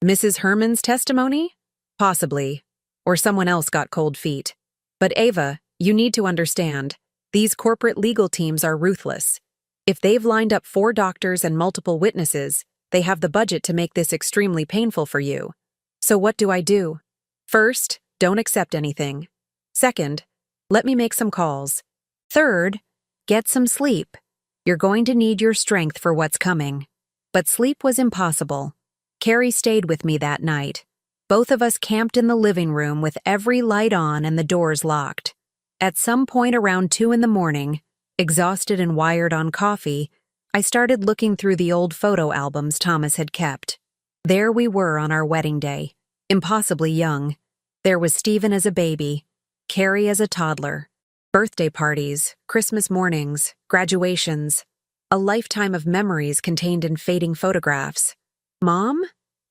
Mrs. Herman's testimony? Possibly. Or someone else got cold feet. But Ava, you need to understand, these corporate legal teams are ruthless. If they've lined up 4 doctors and multiple witnesses, they have the budget to make this extremely painful for you. So what do I do? First, don't accept anything. Second, let me make some calls. Third, get some sleep. You're going to need your strength for what's coming." But sleep was impossible. Carrie stayed with me that night. Both of us camped in the living room with every light on and the doors locked. At some point around 2 in the morning, exhausted and wired on coffee, I started looking through the old photo albums Thomas had kept. There we were on our wedding day, impossibly young. There was Stephen as a baby, Carrie as a toddler, birthday parties, Christmas mornings, graduations, a lifetime of memories contained in fading photographs. "Mom?"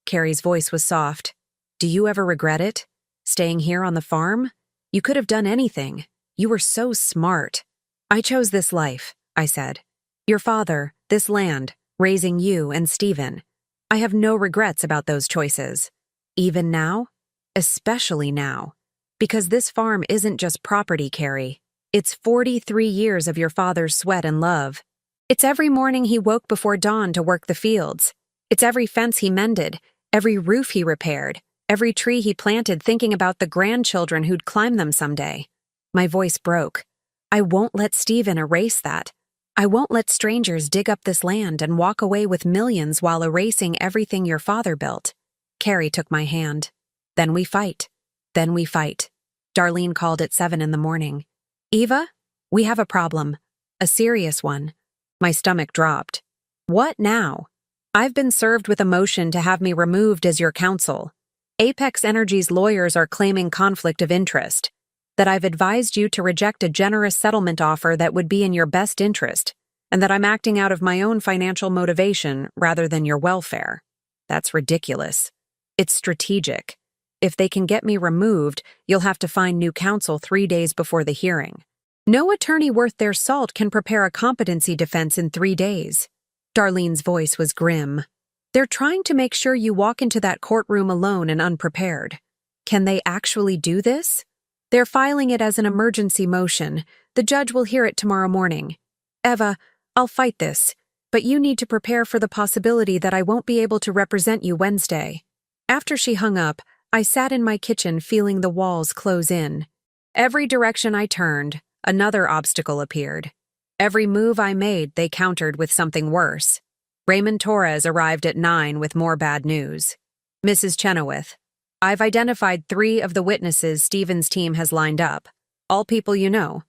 Carrie's voice was soft. "Do you ever regret it? Staying here on the farm? You could have done anything. You were so smart." "I chose this life," I said. "Your father, this land, raising you and Stephen. I have no regrets about those choices. Even now? Especially now. Because this farm isn't just property, Carrie. It's 43 years of your father's sweat and love. It's every morning he woke before dawn to work the fields. It's every fence he mended, every roof he repaired, every tree he planted thinking about the grandchildren who'd climb them someday." My voice broke. "I won't let Stephen erase that. I won't let strangers dig up this land and walk away with millions while erasing everything your father built." Carrie took my hand. "Then we fight. Then we fight." Darlene called at 7 in the morning. "Eva, we have a problem. A serious one." My stomach dropped. "What now?" "I've been served with a motion to have me removed as your counsel. Apex Energy's lawyers are claiming conflict of interest. That I've advised you to reject a generous settlement offer that would be in your best interest, and that I'm acting out of my own financial motivation rather than your welfare. That's ridiculous. It's strategic. If they can get me removed, you'll have to find new counsel 3 days before the hearing. No attorney worth their salt can prepare a competency defense in 3 days. Darlene's voice was grim. They're trying to make sure you walk into that courtroom alone and unprepared. Can they actually do this? They're filing it as an emergency motion. The judge will hear it tomorrow morning. Eva, I'll fight this, but you need to prepare for the possibility that I won't be able to represent you Wednesday. After she hung up, I sat in my kitchen feeling the walls close in. Every direction I turned, another obstacle appeared. Every move I made, they countered with something worse. Raymond Torres arrived at 9 with more bad news. "Mrs. Chenoweth, I've identified 3 of the witnesses Stephen's team has lined up, all people you know,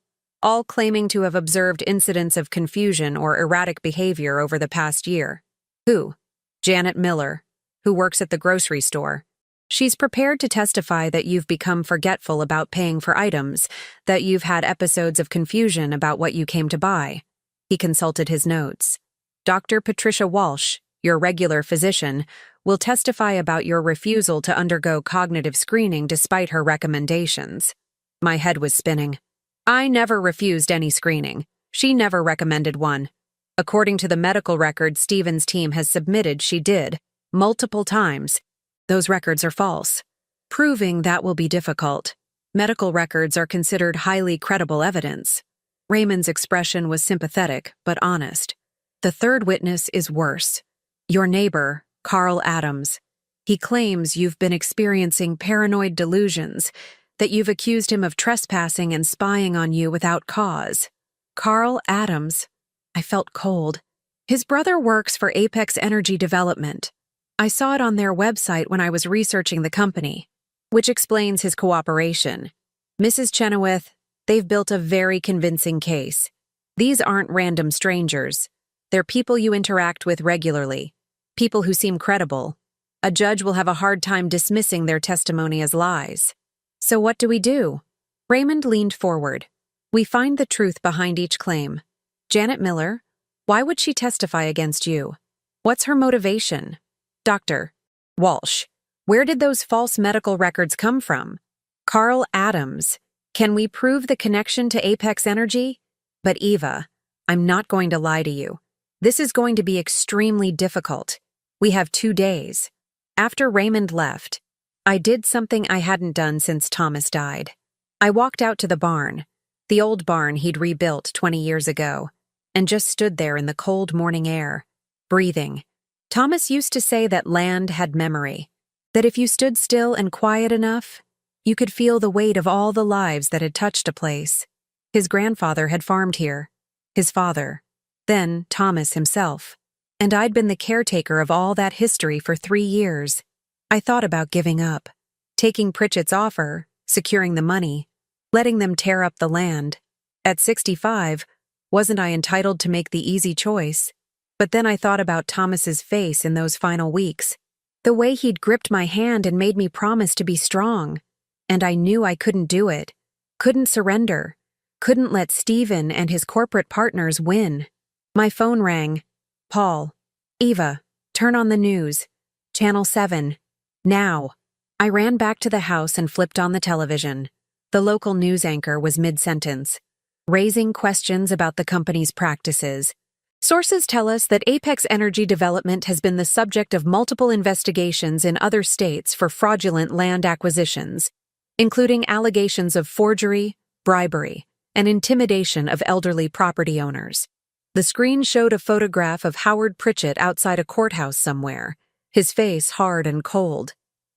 all claiming to have observed incidents of confusion or erratic behavior over the past year. Who? Janet Miller, who works at the grocery store. She's prepared to testify that you've become forgetful about paying for items, that you've had episodes of confusion about what you came to buy." He consulted his notes. "Dr. Patricia Walsh, your regular physician, will testify about your refusal to undergo cognitive screening despite her recommendations." My head was spinning. "I never refused any screening. She never recommended one. According to the medical record Stephen's team has submitted, she did, multiple times. Those records are false. Proving that will be difficult. Medical records are considered highly credible evidence." Raymond's expression was sympathetic, but honest. "The third witness is worse. Your neighbor, Carl Adams. He claims you've been experiencing paranoid delusions, that you've accused him of trespassing and spying on you without cause." Carl Adams. I felt cold. His brother works for Apex Energy Development. I saw it on their website when I was researching the company, which explains his cooperation. "Mrs. Chenoweth, they've built a very convincing case. These aren't random strangers. They're people you interact with regularly. people who seem credible. A judge will have a hard time dismissing their testimony as lies. So what do we do? Raymond leaned forward. We find the truth behind each claim. Janet Miller, why would she testify against you? What's her motivation? Dr. Walsh, where did those false medical records come from? Carl Adams, can we prove the connection to Apex Energy? But Eva, I'm not going to lie to you. This is going to be extremely difficult. We have 2 days. After Raymond left, I did something I hadn't done since Thomas died. I walked out to the barn, the old barn he'd rebuilt 20 years ago, and just stood there in the cold morning air, breathing. Thomas used to say that land had memory, that if you stood still and quiet enough, you could feel the weight of all the lives that had touched a place. His grandfather had farmed here, his father, then Thomas himself, and I'd been the caretaker of all that history for 3 years. I thought about giving up, taking Pritchett's offer, securing the money, letting them tear up the land. At 65, wasn't I entitled to make the easy choice? But then I thought about Thomas's face in those final weeks, the way he'd gripped my hand and made me promise to be strong. And I knew I couldn't do it, couldn't surrender, couldn't let Stephen and his corporate partners win. My phone rang. Paul. Eva, turn on the news. Channel 7. Now. I ran back to the house and flipped on the television. The local news anchor was mid-sentence, raising questions about the company's practices. Sources tell us that Apex Energy Development has been the subject of multiple investigations in other states for fraudulent land acquisitions, including allegations of forgery, bribery, and intimidation of elderly property owners. The screen showed a photograph of Howard Pritchett outside a courthouse somewhere, his face hard and cold.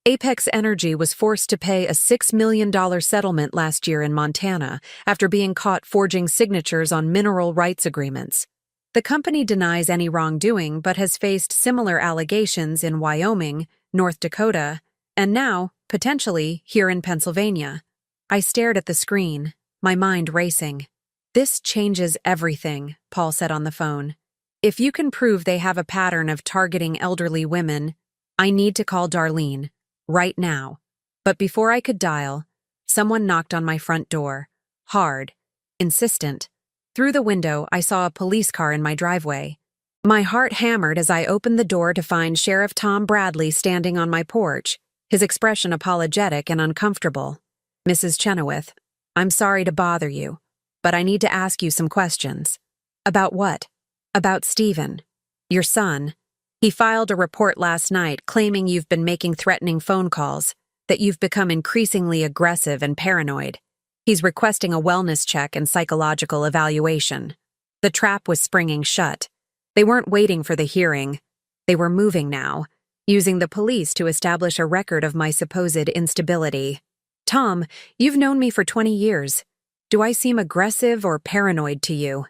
Apex Energy was forced to pay a $6 million settlement last year in Montana after being caught forging signatures on mineral rights agreements. The company denies any wrongdoing but has faced similar allegations in Wyoming, North Dakota, and now, potentially, here in Pennsylvania. I stared at the screen, my mind racing. This changes everything, Paul said on the phone. If you can prove they have a pattern of targeting elderly women, I need to call Darlene, right now. But before I could dial, someone knocked on my front door, hard, insistent. Through the window, I saw a police car in my driveway. My heart hammered as I opened the door to find Sheriff Tom Bradley standing on my porch, his expression apologetic and uncomfortable. Mrs. Chenoweth, I'm sorry to bother you, but I need to ask you some questions. About what? About Stephen, your son. He filed a report last night claiming you've been making threatening phone calls, that you've become increasingly aggressive and paranoid. He's requesting a wellness check and psychological evaluation. The trap was springing shut. They weren't waiting for the hearing. They were moving now, using the police to establish a record of my supposed instability. Tom, you've known me for 20 years. Do I seem aggressive or paranoid to you?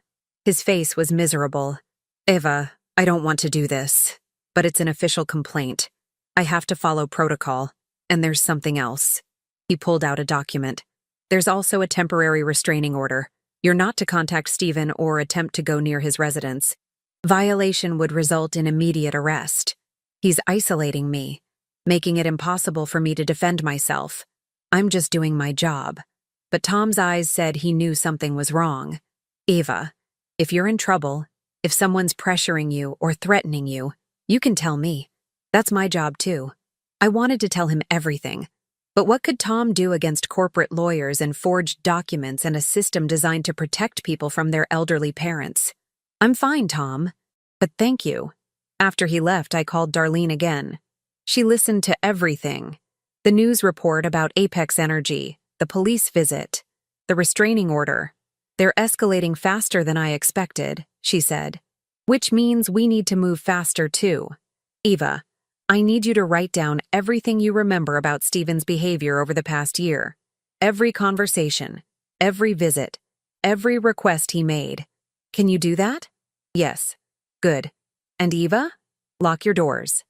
His face was miserable. Eva, I don't want to do this, but it's an official complaint. I have to follow protocol, and there's something else. He pulled out a document. There's also a temporary restraining order. You're not to contact Stephen or attempt to go near his residence. Violation would result in immediate arrest. He's isolating me, making it impossible for me to defend myself. I'm just doing my job. But Tom's eyes said he knew something was wrong. Eva, if you're in trouble, if someone's pressuring you or threatening you, you can tell me. That's my job too. I wanted to tell him everything. But what could Tom do against corporate lawyers and forged documents and a system designed to protect people from their elderly parents? I'm fine, Tom. But thank you. After he left, I called Darlene again. She listened to everything. The news report about Apex Energy, the police visit, the restraining order. They're escalating faster than I expected, she said. Which means we need to move faster too. Eva, I need you to write down everything you remember about Stephen's behavior over the past year. Every conversation, every visit, every request he made. Can you do that? Yes. Good. And Eva? Lock your doors.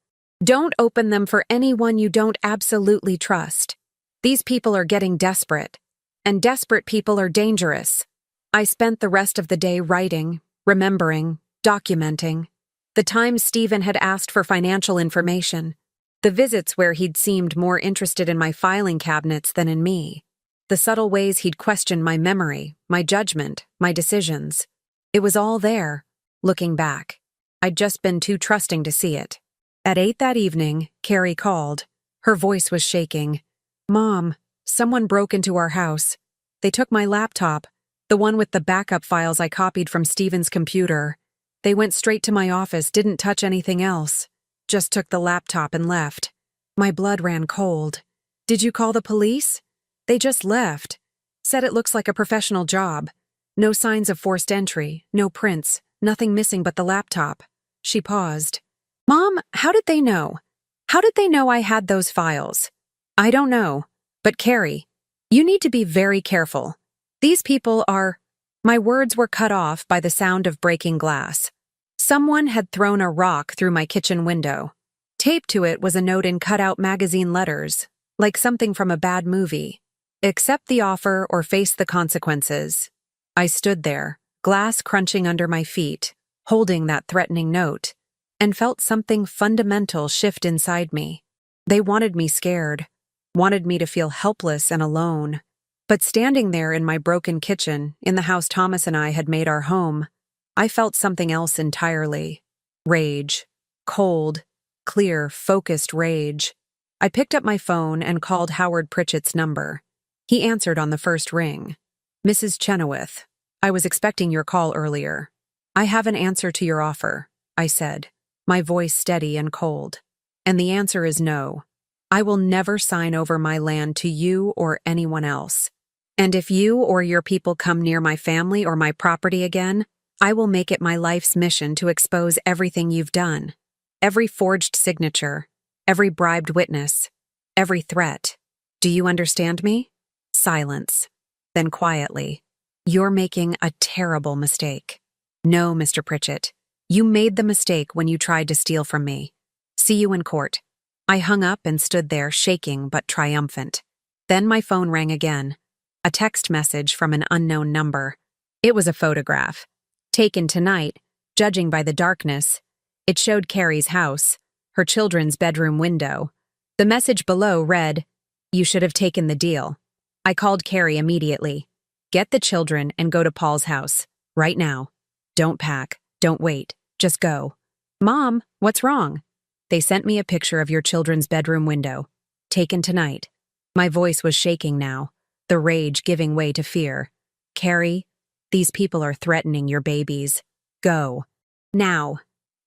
Don't open them for anyone you don't absolutely trust. These people are getting desperate. And desperate people are dangerous. I spent the rest of the day writing, remembering, documenting. The times Stephen had asked for financial information. The visits where he'd seemed more interested in my filing cabinets than in me. The subtle ways he'd questioned my memory, my judgment, my decisions. It was all there, looking back. I'd just been too trusting to see it. At 8 that evening, Carrie called. Her voice was shaking. "Mom, someone broke into our house. They took my laptop, the one with the backup files I copied from Stephen's computer. They went straight to my office, didn't touch anything else. Just took the laptop and left." My blood ran cold. "Did you call the police?" "They just left. Said it looks like a professional job. No signs of forced entry, no prints, nothing missing but the laptop." She paused. "Mom, how did they know? How did they know I had those files?" "I don't know. But Carrie, you need to be very careful. These people are—" My words were cut off by the sound of breaking glass. Someone had thrown a rock through my kitchen window. Taped to it was a note in cut-out magazine letters, like something from a bad movie. "Accept the offer or face the consequences." I stood there, glass crunching under my feet, holding that threatening note, and felt something fundamental shift inside me. They wanted me scared, wanted me to feel helpless and alone. But standing there in my broken kitchen, in the house Thomas and I had made our home, I felt something else entirely. Rage. Cold, clear, focused rage. I picked up my phone and called Howard Pritchett's number. He answered on the first ring. "Mrs. Chenoweth, I was expecting your call earlier. I have an answer to your offer," I said, my voice steady and cold. "And the answer is no. I will never sign over my land to you or anyone else. And if you or your people come near my family or my property again, I will make it my life's mission to expose everything you've done. Every forged signature, every bribed witness, every threat. Do you understand me?" Silence. Then quietly, "You're making a terrible mistake." "No, Mr. Pritchett. You made the mistake when you tried to steal from me. See you in court." I hung up and stood there, shaking but triumphant. Then my phone rang again. A text message from an unknown number. It was a photograph. Taken tonight, judging by the darkness. It showed Carrie's house, her children's bedroom window. The message below read, "You should have taken the deal." I called Carrie immediately. "Get the children and go to Paul's house. Right now. Don't pack. Don't wait. Just go." "Mom, what's wrong?" "They sent me a picture of your children's bedroom window. Taken tonight." My voice was shaking now, the rage giving way to fear. "Carrie, these people are threatening your babies. Go. Now."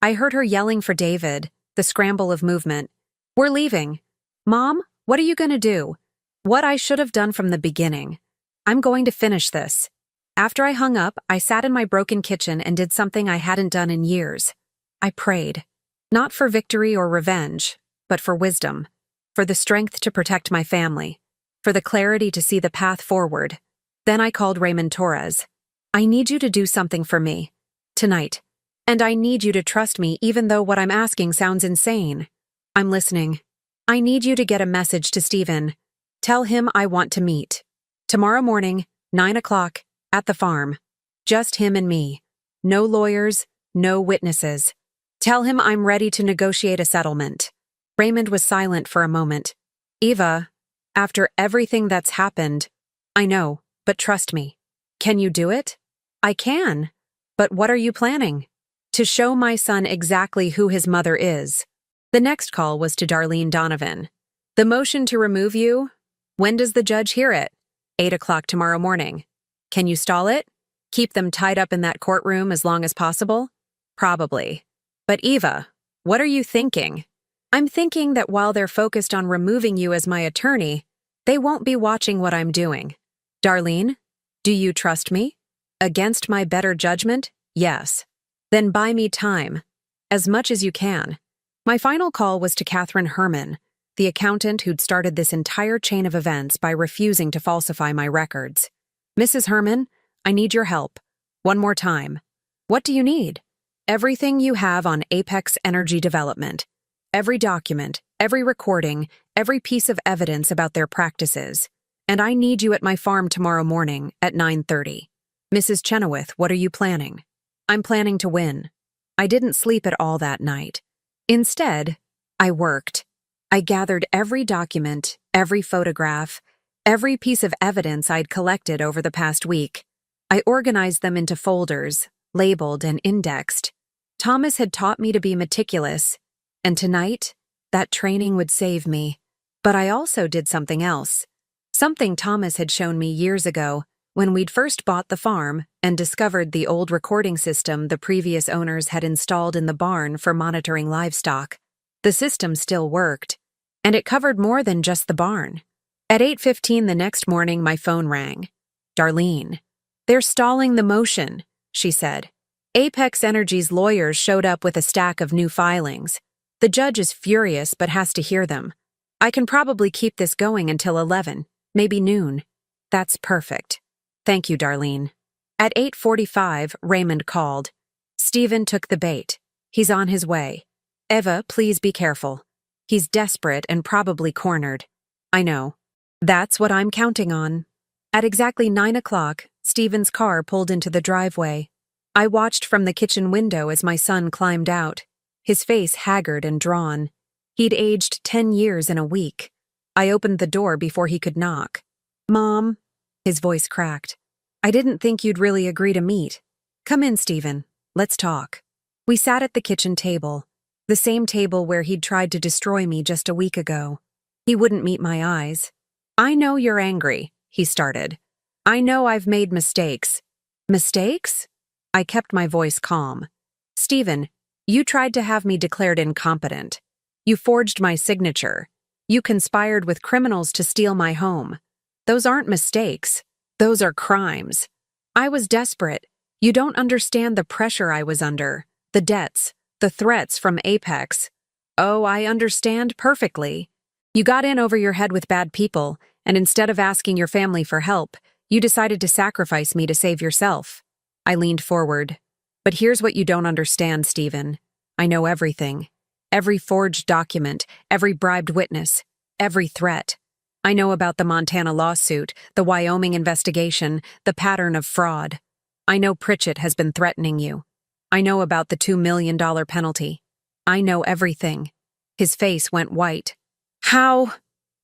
I heard her yelling for David, the scramble of movement. "We're leaving." "Mom, what are you going to do?" What I should have done from the beginning. "I'm going to finish this." After I hung up, I sat in my broken kitchen and did something I hadn't done in years. I prayed. Not for victory or revenge, but for wisdom. For the strength to protect my family. For the clarity to see the path forward. Then I called Raymond Torres. "I need you to do something for me. Tonight. And I need you to trust me even though what I'm asking sounds insane. I'm listening. I need you to get a message to Stephen. Tell him I want to meet. Tomorrow morning, 9 o'clock, at the farm. Just him and me. No lawyers, no witnesses. Tell him I'm ready to negotiate a settlement." Raymond was silent for a moment. "Eva, after everything that's happened—" "I know, but trust me. Can you do it?" "I can. But what are you planning?" "To show my son exactly who his mother is." The next call was to Darlene Donovan. "The motion to remove you? When does the judge hear it?" 8 o'clock tomorrow morning. "Can you stall it? Keep them tied up in that courtroom as long as possible?" "Probably. But Eva, what are you thinking?" "I'm thinking that while they're focused on removing you as my attorney, they won't be watching what I'm doing." "Darlene, do you trust me?" "Against my better judgment, yes." "Then buy me time. As much as you can." My final call was to Catherine Herman, the accountant who'd started this entire chain of events by refusing to falsify my records. "Mrs. Herman, I need your help. One more time." "What do you need?" "Everything you have on Apex Energy Development. Every document, every recording, every piece of evidence about their practices. And I need you at my farm tomorrow morning at 9:30. "Mrs. Chenoweth, what are you planning?" "I'm planning to win." I didn't sleep at all that night. Instead, I worked. I gathered every document, every photograph, every piece of evidence I'd collected over the past week. I organized them into folders, labeled and indexed. Thomas had taught me to be meticulous, and tonight, that training would save me. But I also did something else. Something Thomas had shown me years ago when we'd first bought the farm and discovered the old recording system the previous owners had installed in the barn for monitoring livestock. The system still worked, and it covered more than just the barn. At 8:15 the next morning, my phone rang. Darlene. "They're stalling the motion," she said. Apex Energy's lawyers showed up with a stack of new filings. The judge is furious but has to hear them. I can probably keep this going until 11, maybe noon. That's perfect. Thank you, Darlene. At 8:45, Raymond called. Stephen took the bait. He's on his way. Eva, please be careful. He's desperate and probably cornered. I know. That's what I'm counting on. At exactly 9 o'clock, Stephen's car pulled into the driveway. I watched from the kitchen window as my son climbed out, his face haggard and drawn. He'd aged 10 years in a week. I opened the door before he could knock. Mom, his voice cracked. I didn't think you'd really agree to meet. Come in, Stephen. Let's talk. We sat at the kitchen table, the same table where he'd tried to destroy me just a week ago. He wouldn't meet my eyes. I know you're angry, he started. I know I've made mistakes. Mistakes? I kept my voice calm. Stephen, you tried to have me declared incompetent. You forged my signature. You conspired with criminals to steal my home. Those aren't mistakes. Those are crimes. I was desperate. You don't understand the pressure I was under, the debts, the threats from Apex. Oh, I understand perfectly. You got in over your head with bad people, and instead of asking your family for help, you decided to sacrifice me to save yourself. I leaned forward. But here's what you don't understand, Stephen. I know everything. Every forged document, every bribed witness, every threat. I know about the Montana lawsuit, the Wyoming investigation, the pattern of fraud. I know Pritchett has been threatening you. I know about the $2 million penalty. I know everything. His face went white. How?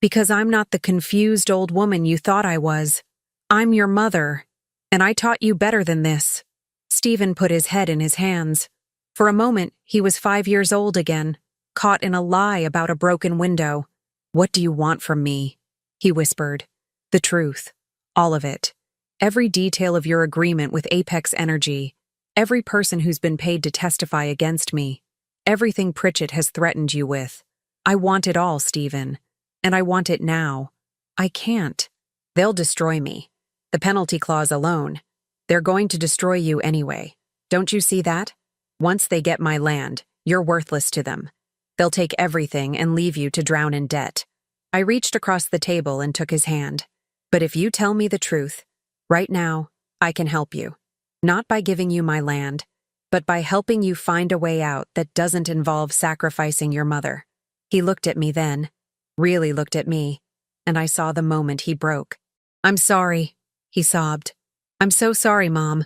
Because I'm not the confused old woman you thought I was. I'm your mother. And I taught you better than this. Stephen put his head in his hands. For a moment, he was 5 years old again, caught in a lie about a broken window. What do you want from me? He whispered. The truth. All of it. Every detail of your agreement with Apex Energy. Every person who's been paid to testify against me. Everything Pritchett has threatened you with. I want it all, Stephen. And I want it now. I can't. They'll destroy me. The penalty clause alone. They're going to destroy you anyway. Don't you see that? Once they get my land, you're worthless to them. They'll take everything and leave you to drown in debt. I reached across the table and took his hand. But if you tell me the truth, right now, I can help you. Not by giving you my land, but by helping you find a way out that doesn't involve sacrificing your mother. He looked at me then, really looked at me, and I saw the moment he broke. I'm sorry, he sobbed. I'm so sorry, Mom.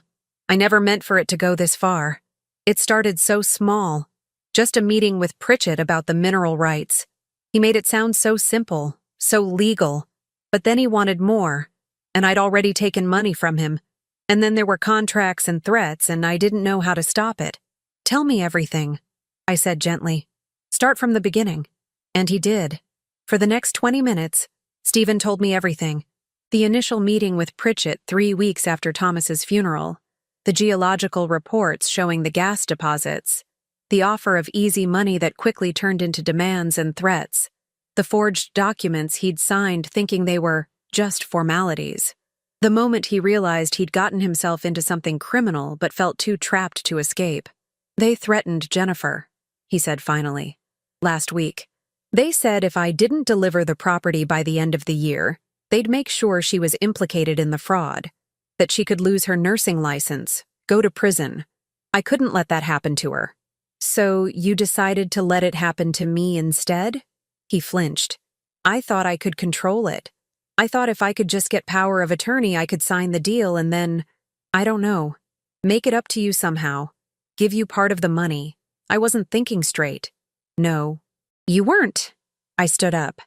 I never meant for it to go this far. It started so small, just a meeting with Pritchett about the mineral rights. He made it sound so simple, so legal, but then he wanted more, and I'd already taken money from him. And then there were contracts and threats, and I didn't know how to stop it. Tell me everything, I said gently. Start from the beginning. And he did. For the next 20 minutes, Stephen told me everything. The initial meeting with Pritchett 3 weeks after Thomas's funeral, the geological reports showing the gas deposits, the offer of easy money that quickly turned into demands and threats, the forged documents he'd signed thinking they were just formalities. The moment he realized he'd gotten himself into something criminal but felt too trapped to escape. They threatened Jennifer, he said finally, last week. They said if I didn't deliver the property by the end of the year, they'd make sure she was implicated in the fraud, that she could lose her nursing license, go to prison. I couldn't let that happen to her. So you decided to let it happen to me instead? He flinched. I thought I could control it. I thought if I could just get power of attorney, I could sign the deal and then, I don't know, make it up to you somehow. Give you part of the money. I wasn't thinking straight. No. You weren't. I stood up.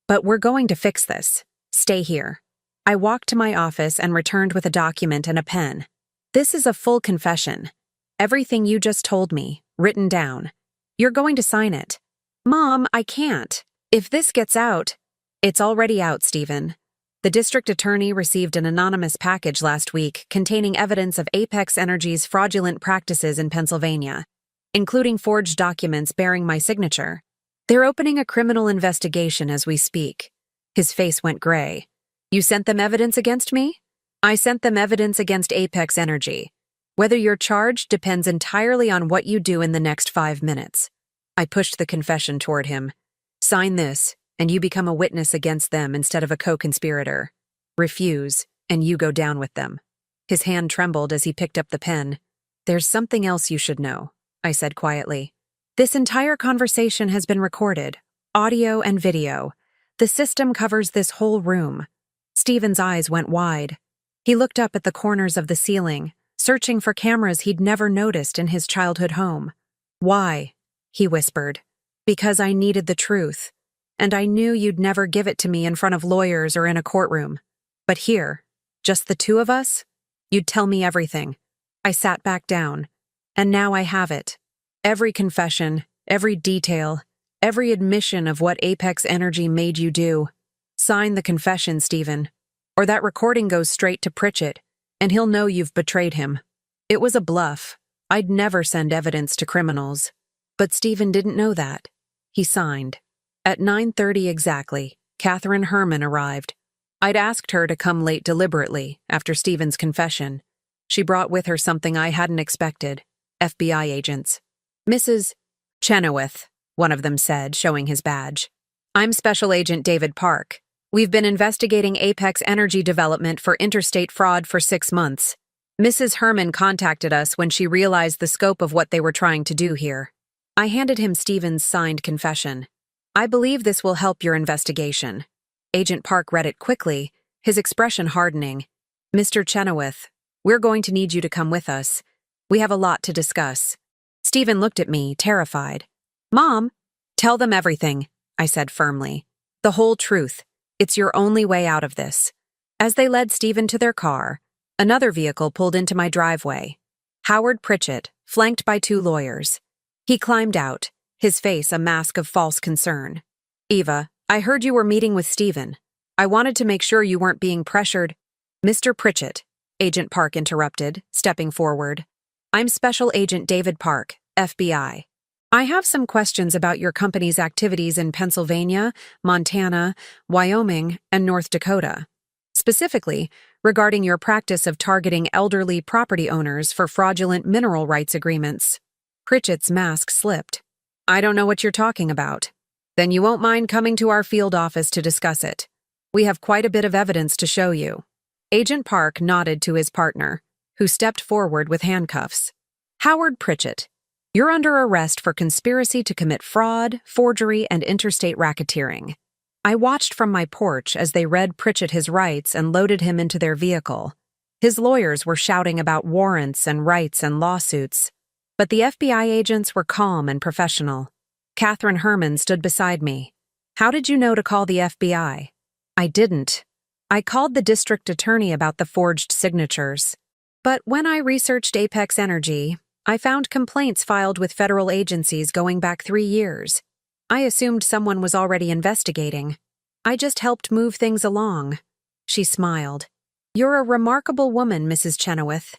But we're going to fix this. Stay here. I walked to my office and returned with a document and a pen. This is a full confession. Everything you just told me, written down. You're going to sign it. Mom, I can't. If this gets out, it's already out, Stephen. The district attorney received an anonymous package last week containing evidence of Apex Energy's fraudulent practices in Pennsylvania, including forged documents bearing my signature. They're opening a criminal investigation as we speak. His face went gray. You sent them evidence against me? I sent them evidence against Apex Energy. Whether you're charged depends entirely on what you do in the next 5 minutes. I pushed the confession toward him. Sign this, and you become a witness against them instead of a co-conspirator. Refuse, and you go down with them. His hand trembled as he picked up the pen. There's something else you should know, I said quietly. This entire conversation has been recorded, audio and video. The system covers this whole room. Stephen's eyes went wide. He looked up at the corners of the ceiling, searching for cameras he'd never noticed in his childhood home. Why? He whispered. Because I needed the truth, and I knew you'd never give it to me in front of lawyers or in a courtroom. But here, just the two of us, you'd tell me everything. I sat back down, and now I have it. Every confession, every detail, every admission of what Apex Energy made you do. Sign the confession, Stephen, or that recording goes straight to Pritchett, and he'll know you've betrayed him. It was a bluff. I'd never send evidence to criminals. But Stephen didn't know that. He signed. At 9:30 exactly, Catherine Herman arrived. I'd asked her to come late deliberately after Stephen's confession. She brought with her something I hadn't expected. FBI agents. Mrs. Chenoweth, one of them said, showing his badge. I'm Special Agent David Park. We've been investigating Apex Energy development for interstate fraud for 6 months. Mrs. Herman contacted us when she realized the scope of what they were trying to do here. I handed him Stephen's signed confession. I believe this will help your investigation. Agent Park read it quickly, his expression hardening. Mr. Chenoweth, we're going to need you to come with us. We have a lot to discuss. Stephen looked at me, terrified. Mom, tell them everything, I said firmly. The whole truth. It's your only way out of this. As they led Stephen to their car, another vehicle pulled into my driveway. Howard Pritchett, flanked by 2 lawyers. He climbed out, his face a mask of false concern. Eva, I heard you were meeting with Stephen. I wanted to make sure you weren't being pressured. Mr. Pritchett, Agent Park interrupted, stepping forward. I'm Special Agent David Park, FBI. I have some questions about your company's activities in Pennsylvania, Montana, Wyoming, and North Dakota. Specifically, regarding your practice of targeting elderly property owners for fraudulent mineral rights agreements. Pritchett's mask slipped. I don't know what you're talking about. Then you won't mind coming to our field office to discuss it. We have quite a bit of evidence to show you. Agent Park nodded to his partner, who stepped forward with handcuffs. Howard Pritchett, you're under arrest for conspiracy to commit fraud, forgery, and interstate racketeering. I watched from my porch as they read Pritchett his rights and loaded him into their vehicle. His lawyers were shouting about warrants and rights and lawsuits. But the FBI agents were calm and professional. Catherine Herman stood beside me. How did you know to call the FBI? I didn't. I called the district attorney about the forged signatures. But when I researched Apex Energy, I found complaints filed with federal agencies going back 3 years. I assumed someone was already investigating. I just helped move things along. She smiled. You're a remarkable woman, Mrs. Chenoweth.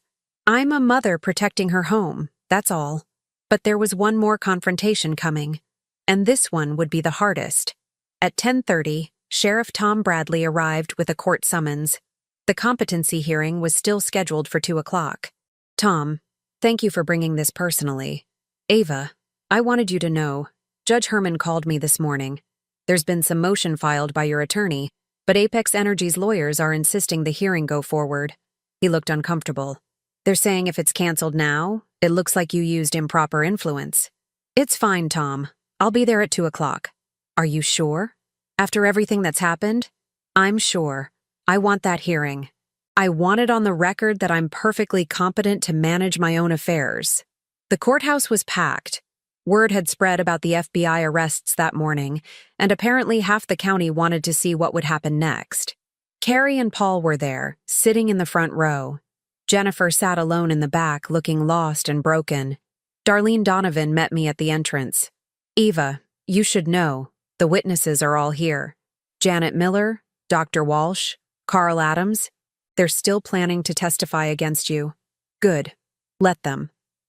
I'm a mother protecting her home. That's all. But there was one more confrontation coming, and this one would be the hardest. At 10:30, Sheriff Tom Bradley arrived with a court summons. The competency hearing was still scheduled for 2 o'clock. Tom, thank you for bringing this personally. Ava, I wanted you to know, Judge Herman called me this morning. There's been some motion filed by your attorney, but Apex Energy's lawyers are insisting the hearing go forward. He looked uncomfortable. They're saying if it's canceled now, it looks like you used improper influence. It's fine, Tom. I'll be there at 2 o'clock. Are you sure? After everything that's happened? I'm sure. I want that hearing. I want it on the record that I'm perfectly competent to manage my own affairs. The courthouse was packed. Word had spread about the FBI arrests that morning, and apparently half the county wanted to see what would happen next. Carrie and Paul were there, sitting in the front row. Jennifer sat alone in the back, looking lost and broken. Darlene Donovan met me at the entrance. "Eva, you should know, the witnesses are all here. Janet Miller, Dr. Walsh, Carl Adams. They're still planning to testify against you. Good. Let them."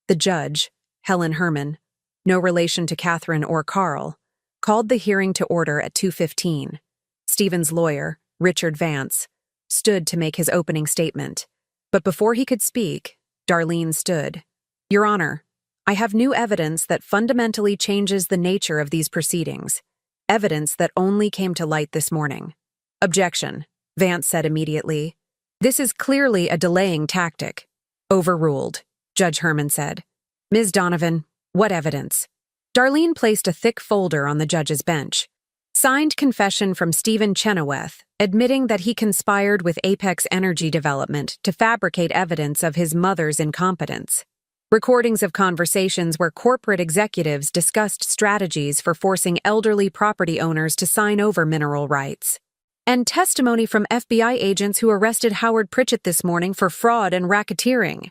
The judge, Helen Herman, no relation to Catherine or Carl, called the hearing to order at 2:15. Stephen's lawyer, Richard Vance, stood to make his opening statement. But before he could speak, Darlene stood. "Your Honor, I have new evidence that fundamentally changes the nature of these proceedings. Evidence that only came to light this morning." "Objection," Vance said immediately. "This is clearly a delaying tactic." "Overruled," Judge Herman said. "Ms. Donovan, what evidence?" Darlene placed a thick folder on the judge's bench. Signed confession from Stephen Chenoweth, admitting that he conspired with Apex Energy Development to fabricate evidence of his mother's incompetence. Recordings of conversations where corporate executives discussed strategies for forcing elderly property owners to sign over mineral rights. And testimony from FBI agents who arrested Howard Pritchett this morning for fraud and racketeering.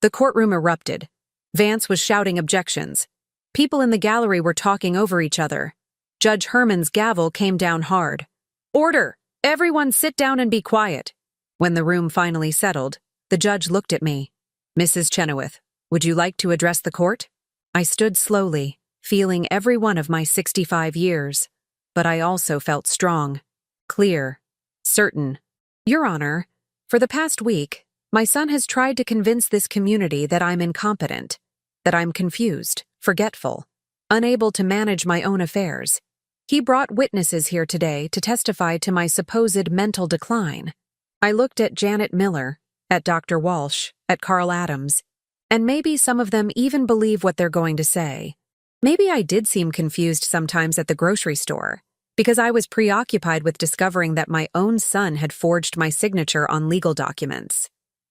The courtroom erupted. Vance was shouting objections. People in the gallery were talking over each other. Judge Herman's gavel came down hard. "Order! Everyone sit down and be quiet." When the room finally settled, the judge looked at me. "Mrs. Chenoweth, would you like to address the court?" I stood slowly, feeling every one of my 65 years. But I also felt strong, clear, certain. "Your Honor, for the past week, my son has tried to convince this community that I'm incompetent, that I'm confused, forgetful, unable to manage my own affairs. He brought witnesses here today to testify to my supposed mental decline." I looked at Janet Miller, at Dr. Walsh, at Carl Adams, and maybe some of them even believe what they're going to say. Maybe I did seem confused sometimes at the grocery store, because I was preoccupied with discovering that my own son had forged my signature on legal documents.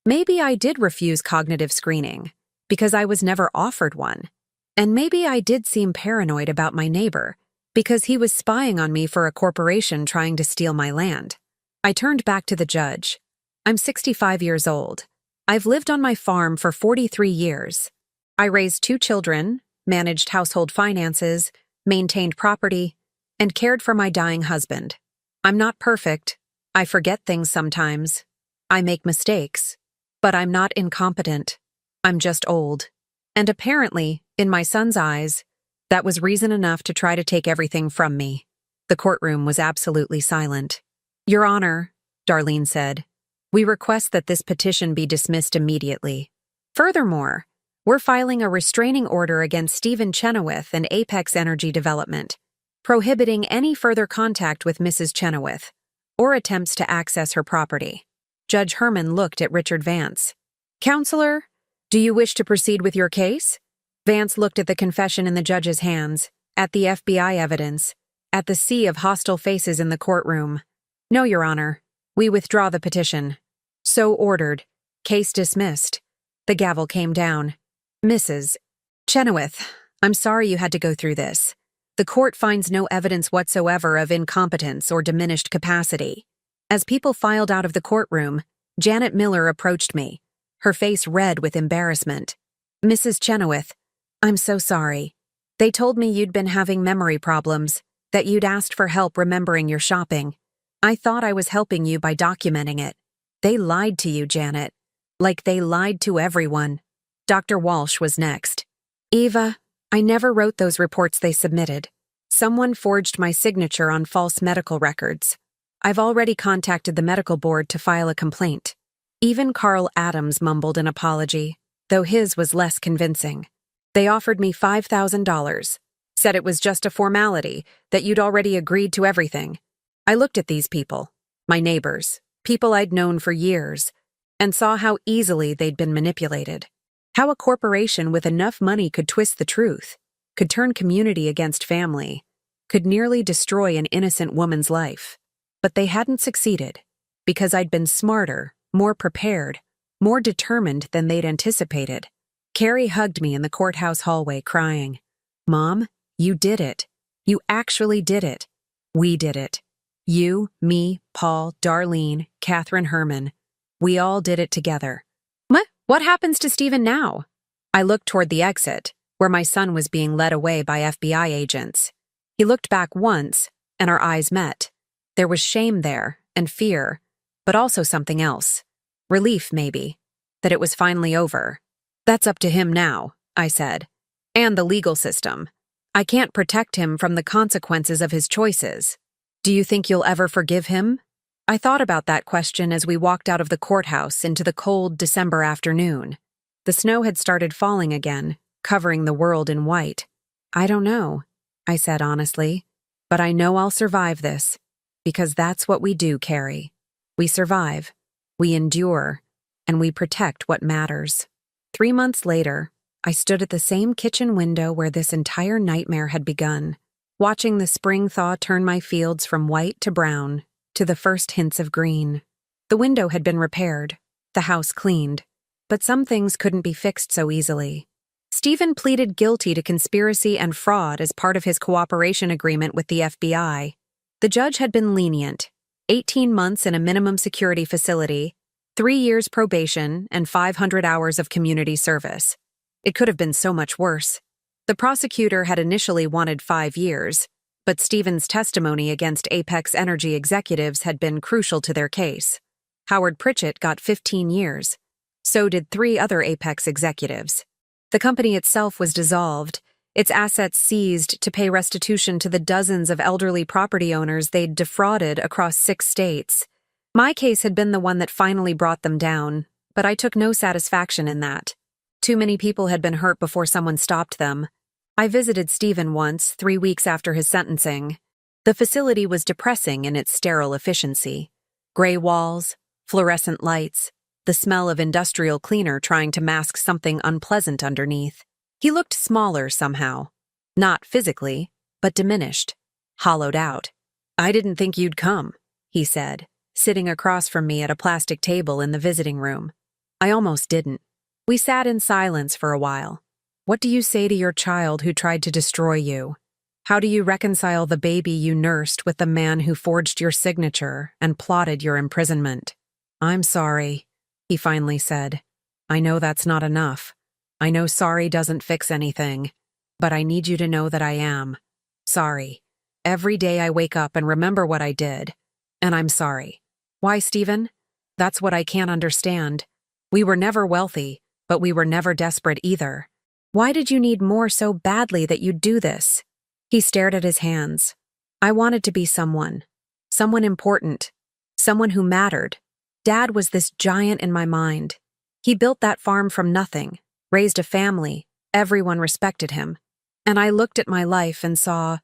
Maybe I did refuse cognitive screening, because I was never offered one. And maybe I did seem paranoid about my neighbor, because he was spying on me for a corporation trying to steal my land. I turned back to the judge. "I'm 65 years old. I've lived on my farm for 43 years. I raised 2 children, managed household finances, maintained property, and cared for my dying husband. I'm not perfect. I forget things sometimes. I make mistakes. But I'm not incompetent. I'm just old." And apparently, in my son's eyes, that was reason enough to try to take everything from me. The courtroom was absolutely silent. "Your Honor," Darlene said, "we request that this petition be dismissed immediately. Furthermore, we're filing a restraining order against Stephen Chenoweth and Apex Energy Development, prohibiting any further contact with Mrs. Chenoweth or attempts to access her property." Judge Herman looked at Richard Vance. "Counselor, do you wish to proceed with your case?" Vance looked at the confession in the judge's hands, at the FBI evidence, at the sea of hostile faces in the courtroom. "No, Your Honor. We withdraw the petition." "So ordered. Case dismissed." The gavel came down. "Mrs. Chenoweth, I'm sorry you had to go through this. The court finds no evidence whatsoever of incompetence or diminished capacity." As people filed out of the courtroom, Janet Miller approached me, her face red with embarrassment. "Mrs. Chenoweth, I'm so sorry. They told me you'd been having memory problems, that you'd asked for help remembering your shopping. I thought I was helping you by documenting it. They lied to you, Janet. Like they lied to everyone." Dr. Walsh was next. "Eva, I never wrote those reports they submitted. Someone forged my signature on false medical records. I've already contacted the medical board to file a complaint." Even Carl Adams mumbled an apology, though his was less convincing. "They offered me $5,000, said it was just a formality, that you'd already agreed to everything." I looked at these people, my neighbors, people I'd known for years, and saw how easily they'd been manipulated. How a corporation with enough money could twist the truth, could turn community against family, could nearly destroy an innocent woman's life. But they hadn't succeeded, because I'd been smarter, more prepared, more determined than they'd anticipated. Carrie hugged me in the courthouse hallway, crying, "Mom, you did it. You actually did it. We did it. You, me, Paul, Darlene, Catherine Herman. We all did it together." What happens to Stephen now? I looked toward the exit, where my son was being led away by FBI agents. He looked back once, and our eyes met. There was shame there, and fear, but also something else. Relief, maybe, that it was finally over. "That's up to him now," I said. "And the legal system. I can't protect him from the consequences of his choices. Do you think you'll ever forgive him?" I thought about that question as we walked out of the courthouse into the cold December afternoon. The snow had started falling again, covering the world in white. "I don't know," I said honestly, "but I know I'll survive this, because that's what we do, Carrie. We survive, we endure, and we protect what matters." 3 months later, I stood at the same kitchen window where this entire nightmare had begun, watching the spring thaw turn my fields from white to brown, to the first hints of green. The window had been repaired, the house cleaned, but some things couldn't be fixed so easily. Stephen pleaded guilty to conspiracy and fraud as part of his cooperation agreement with the FBI. The judge had been lenient: 18 months in a minimum security facility, 3 years probation, and 500 hours of community service. It could have been so much worse. The prosecutor had initially wanted 5 years, but Stephen's testimony against Apex Energy executives had been crucial to their case. Howard Pritchett got 15 years. So did 3 other Apex executives. The company itself was dissolved, its assets seized to pay restitution to the dozens of elderly property owners they'd defrauded across 6 states. My case had been the one that finally brought them down, but I took no satisfaction in that. Too many people had been hurt before someone stopped them. I visited Stephen once, 3 weeks after his sentencing. The facility was depressing in its sterile efficiency. Gray walls, fluorescent lights, the smell of industrial cleaner trying to mask something unpleasant underneath. He looked smaller somehow. Not physically, but diminished, hollowed out. "I didn't think you'd come," he said, sitting across from me at a plastic table in the visiting room. I almost didn't. We sat in silence for a while. "What do you say to your child who tried to destroy you? How do you reconcile the baby you nursed with the man who forged your signature and plotted your imprisonment?" "I'm sorry," he finally said. "I know that's not enough. I know sorry doesn't fix anything, but I need you to know that I am sorry. Every day I wake up and remember what I did, and I'm sorry." "Why, Stephen? That's what I can't understand. We were never wealthy, but we were never desperate either. Why did you need more so badly that you'd do this?" He stared at his hands. "I wanted to be someone important, someone who mattered. Dad was this giant in my mind. He built that farm from nothing, raised a family, everyone respected him. And I looked at my life and saw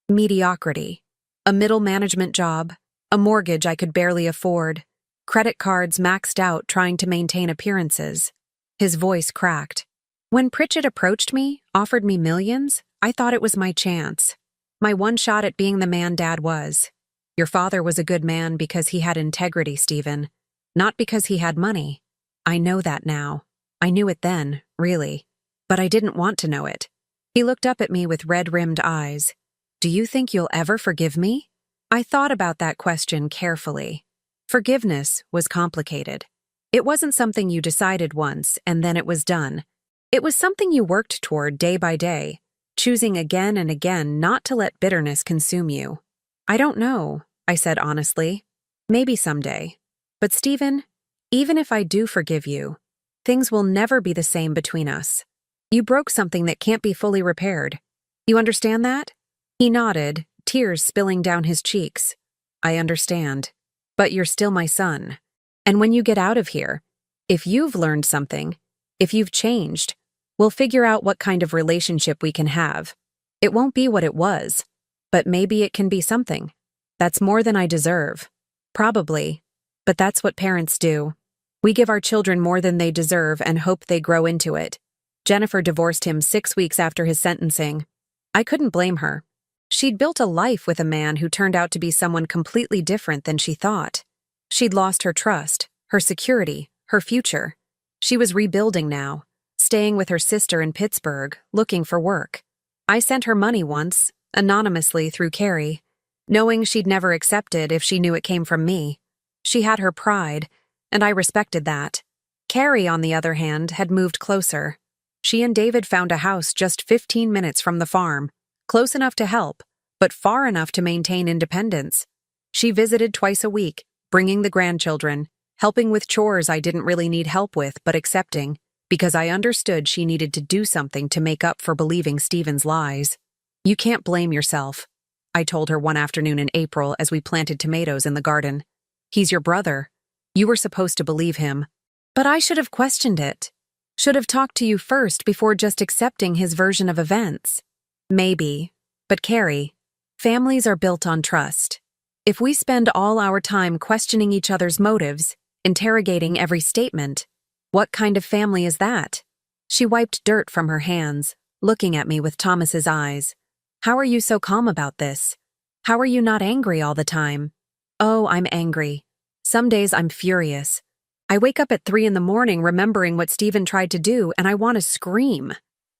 mediocrity. A middle management job, a mortgage I could barely afford, credit cards maxed out trying to maintain appearances." His voice cracked. "When Pritchett approached me, offered me millions, I thought it was my chance. My one shot at being the man Dad was. Your father was a good man because he had integrity, Stephen, not because he had money. I know that now. I knew it then, really. But I didn't want to know it." He looked up at me with red-rimmed eyes. "Do you think you'll ever forgive me?" I thought about that question carefully. Forgiveness was complicated. It wasn't something you decided once and then it was done. It was something you worked toward day by day, choosing again and again not to let bitterness consume you. "I don't know," I said honestly. "Maybe someday. But Stephen, even if I do forgive you, things will never be the same between us. You broke something that can't be fully repaired. You understand that?" He nodded, tears spilling down his cheeks. "I understand. But you're still my son. And when you get out of here, if you've learned something, if you've changed, we'll figure out what kind of relationship we can have. It won't be what it was, but maybe it can be something. That's more than I deserve. Probably. But that's what parents do. We give our children more than they deserve and hope they grow into it." Jennifer divorced him 6 weeks after his sentencing. I couldn't blame her. She'd built a life with a man who turned out to be someone completely different than she thought. She'd lost her trust, her security, her future. She was rebuilding now, staying with her sister in Pittsburgh, looking for work. I sent her money once, anonymously through Carrie, knowing she'd never accept it if she knew it came from me. She had her pride, and I respected that. Carrie, on the other hand, had moved closer. She and David found a house just 15 minutes from the farm, close enough to help, but far enough to maintain independence. She visited twice a week, bringing the grandchildren, helping with chores I didn't really need help with but accepting, because I understood she needed to do something to make up for believing Stephen's lies. "You can't blame yourself," I told her one afternoon in April as we planted tomatoes in the garden. "He's your brother. You were supposed to believe him. But I should have questioned it. Should have talked to you first before just accepting his version of events." "Maybe. But Carrie, families are built on trust. If we spend all our time questioning each other's motives, interrogating every statement, what kind of family is that?" She wiped dirt from her hands, looking at me with Thomas's eyes. "How are you so calm about this? How are you not angry all the time?" "Oh, I'm angry. Some days I'm furious. I wake up at 3 in the morning remembering what Stephen tried to do, and I want to scream."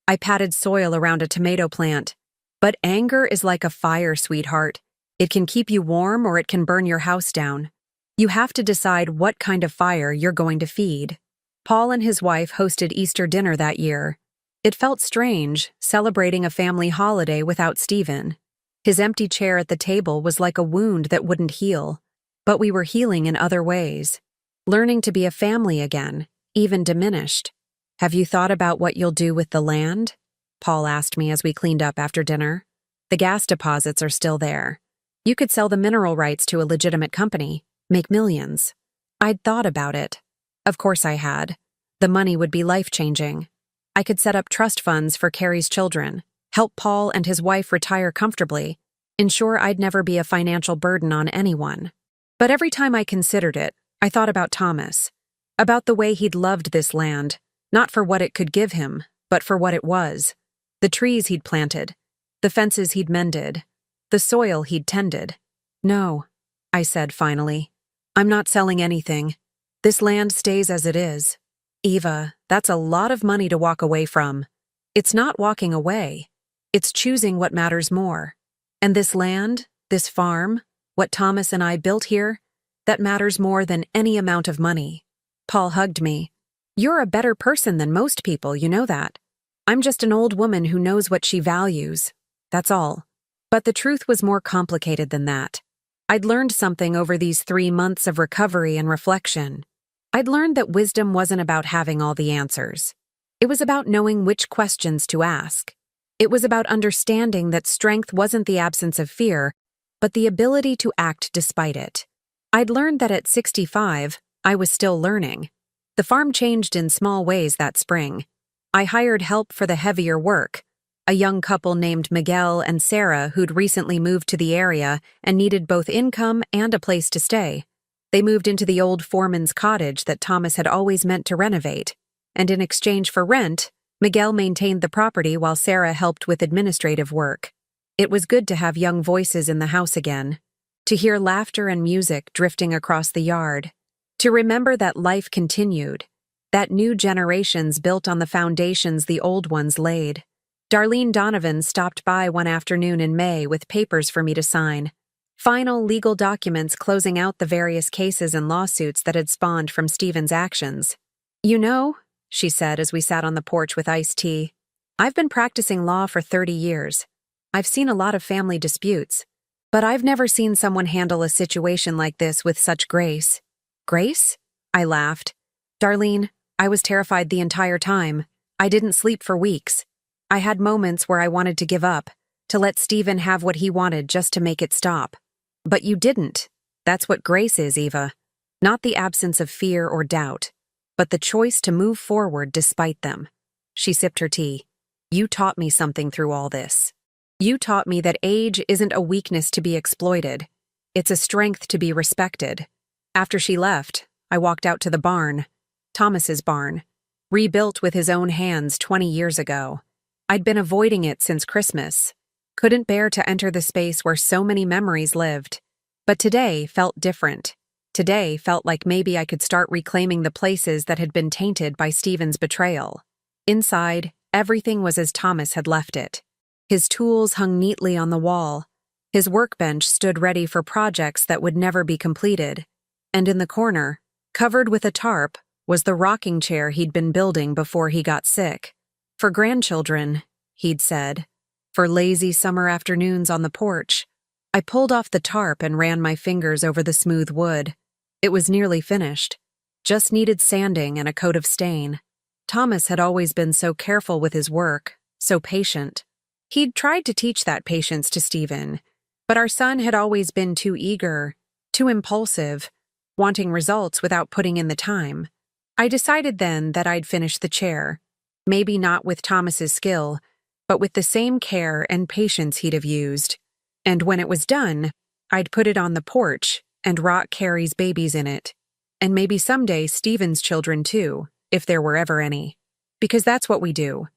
I patted soil around a tomato plant. "But anger is like a fire, sweetheart. It can keep you warm or it can burn your house down. You have to decide what kind of fire you're going to feed." Paul and his wife hosted Easter dinner that year. It felt strange, celebrating a family holiday without Stephen. His empty chair at the table was like a wound that wouldn't heal. But we were healing in other ways. Learning to be a family again, even diminished. "Have you thought about what you'll do with the land?" Paul asked me as we cleaned up after dinner. "The gas deposits are still there. You could sell the mineral rights to a legitimate company, make millions." I'd thought about it. Of course I had. The money would be life-changing. I could set up trust funds for Carrie's children, help Paul and his wife retire comfortably, ensure I'd never be a financial burden on anyone. But every time I considered it, I thought about Thomas, about the way he'd loved this land, not for what it could give him, but for what it was. The trees he'd planted, the fences he'd mended, the soil he'd tended. "No," I said finally. "I'm not selling anything. This land stays as it is." "Eva, that's a lot of money to walk away from." "It's not walking away. It's choosing what matters more. And this land, this farm, what Thomas and I built here, that matters more than any amount of money." Paul hugged me. "You're a better person than most people, you know that. I'm just an old woman who knows what she values. That's all." But the truth was more complicated than that. I'd learned something over these 3 months of recovery and reflection. I'd learned that wisdom wasn't about having all the answers. It was about knowing which questions to ask. It was about understanding that strength wasn't the absence of fear, but the ability to act despite it. I'd learned that at 65, I was still learning. The farm changed in small ways that spring. I hired help for the heavier work, a young couple named Miguel and Sarah who'd recently moved to the area and needed both income and a place to stay. They moved into the old foreman's cottage that Thomas had always meant to renovate, and in exchange for rent, Miguel maintained the property while Sarah helped with administrative work. It was good to have young voices in the house again, to hear laughter and music drifting across the yard, to remember that life continued, that new generations built on the foundations the old ones laid. Darlene Donovan stopped by one afternoon in May with papers for me to sign. Final legal documents closing out the various cases and lawsuits that had spawned from Stephen's actions. "You know," she said as we sat on the porch with iced tea, "I've been practicing law for 30 years. I've seen a lot of family disputes, but I've never seen someone handle a situation like this with such grace." "Grace?" I laughed. "Darlene, I was terrified the entire time. I didn't sleep for weeks. I had moments where I wanted to give up, to let Stephen have what he wanted just to make it stop. But you didn't. That's what grace is, Eva. Not the absence of fear or doubt, but the choice to move forward despite them." She sipped her tea. "You taught me something through all this. You taught me that age isn't a weakness to be exploited. It's a strength to be respected." After she left, I walked out to the barn, Thomas's barn, rebuilt with his own hands 20 years ago. I'd been avoiding it since Christmas. Couldn't bear to enter the space where so many memories lived. But today felt different. Today felt like maybe I could start reclaiming the places that had been tainted by Stephen's betrayal. Inside, everything was as Thomas had left it. His tools hung neatly on the wall. His workbench stood ready for projects that would never be completed. And in the corner, covered with a tarp, was the rocking chair he'd been building before he got sick. For grandchildren, he'd said. For lazy summer afternoons on the porch. I pulled off the tarp and ran my fingers over the smooth wood. It was nearly finished. Just needed sanding and a coat of stain. Thomas had always been so careful with his work, so patient. He'd tried to teach that patience to Stephen, but our son had always been too eager, too impulsive, wanting results without putting in the time. I decided then that I'd finish the chair, maybe not with Thomas's skill, but with the same care and patience he'd have used. And when it was done, I'd put it on the porch and rock Carrie's babies in it. And maybe someday Stephen's children too, if there were ever any. Because that's what we do.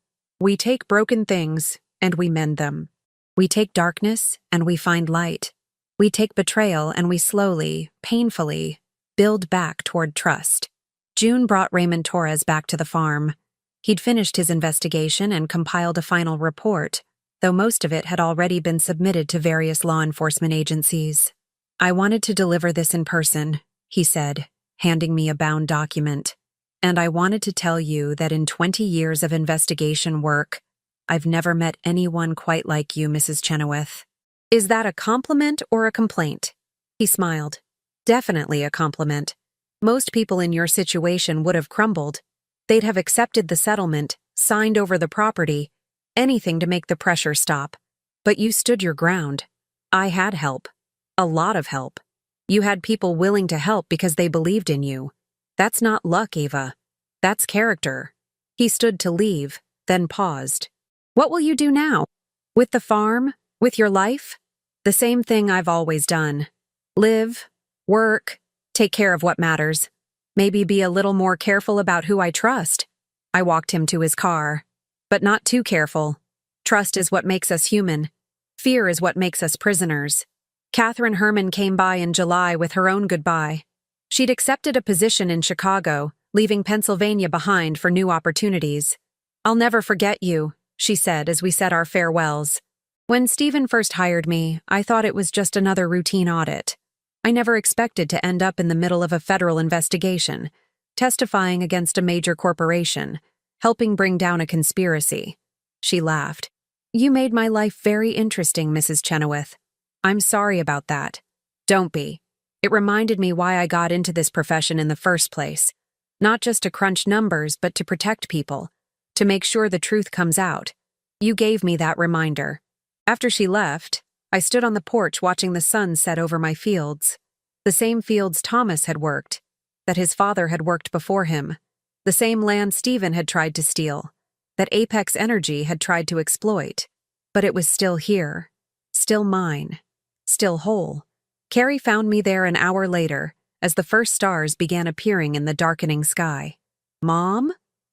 We take broken things and we mend them. We take darkness and we find light. We take betrayal and we slowly, painfully, build back toward trust. June brought Raymond Torres back to the farm. He'd finished his investigation and compiled a final report, though most of it had already been submitted to various law enforcement agencies. I wanted to deliver this in person, he said, handing me a bound document. And I wanted to tell you that in 20 years of investigation work, I've never met anyone quite like you, Mrs. Chenoweth. Is that a compliment or a complaint? He smiled. Definitely a compliment. Most people in your situation would have crumbled. They'd have accepted the settlement, signed over the property, anything to make the pressure stop. But you stood your ground. I had help. A lot of help. You had people willing to help because they believed in you. That's not luck, Ava. That's character. He stood to leave, then paused. What will you do now? With the farm? With your life? The same thing I've always done. Live, work, take care of what matters. Maybe be a little more careful about who I trust. I walked him to his car. But not too careful. Trust is what makes us human. Fear is what makes us prisoners. Catherine Herman came by in July with her own goodbye. She'd accepted a position in Chicago, leaving Pennsylvania behind for new opportunities. I'll never forget you, she said as we said our farewells. When Stephen first hired me, I thought it was just another routine audit. I never expected to end up in the middle of a federal investigation, testifying against a major corporation, helping bring down a conspiracy. She laughed. You made my life very interesting, Mrs. Chenoweth. I'm sorry about that. Don't be. It reminded me why I got into this profession in the first place. Not just to crunch numbers, but to protect people, to make sure the truth comes out. You gave me that reminder. After she left, I stood on the porch watching the sun set over my fields. The same fields Thomas had worked, that his father had worked before him. The same land Stephen had tried to steal, that Apex Energy had tried to exploit. But it was still here, still mine, still whole. Carrie found me there an hour later, as the first stars began appearing in the darkening sky. Mom?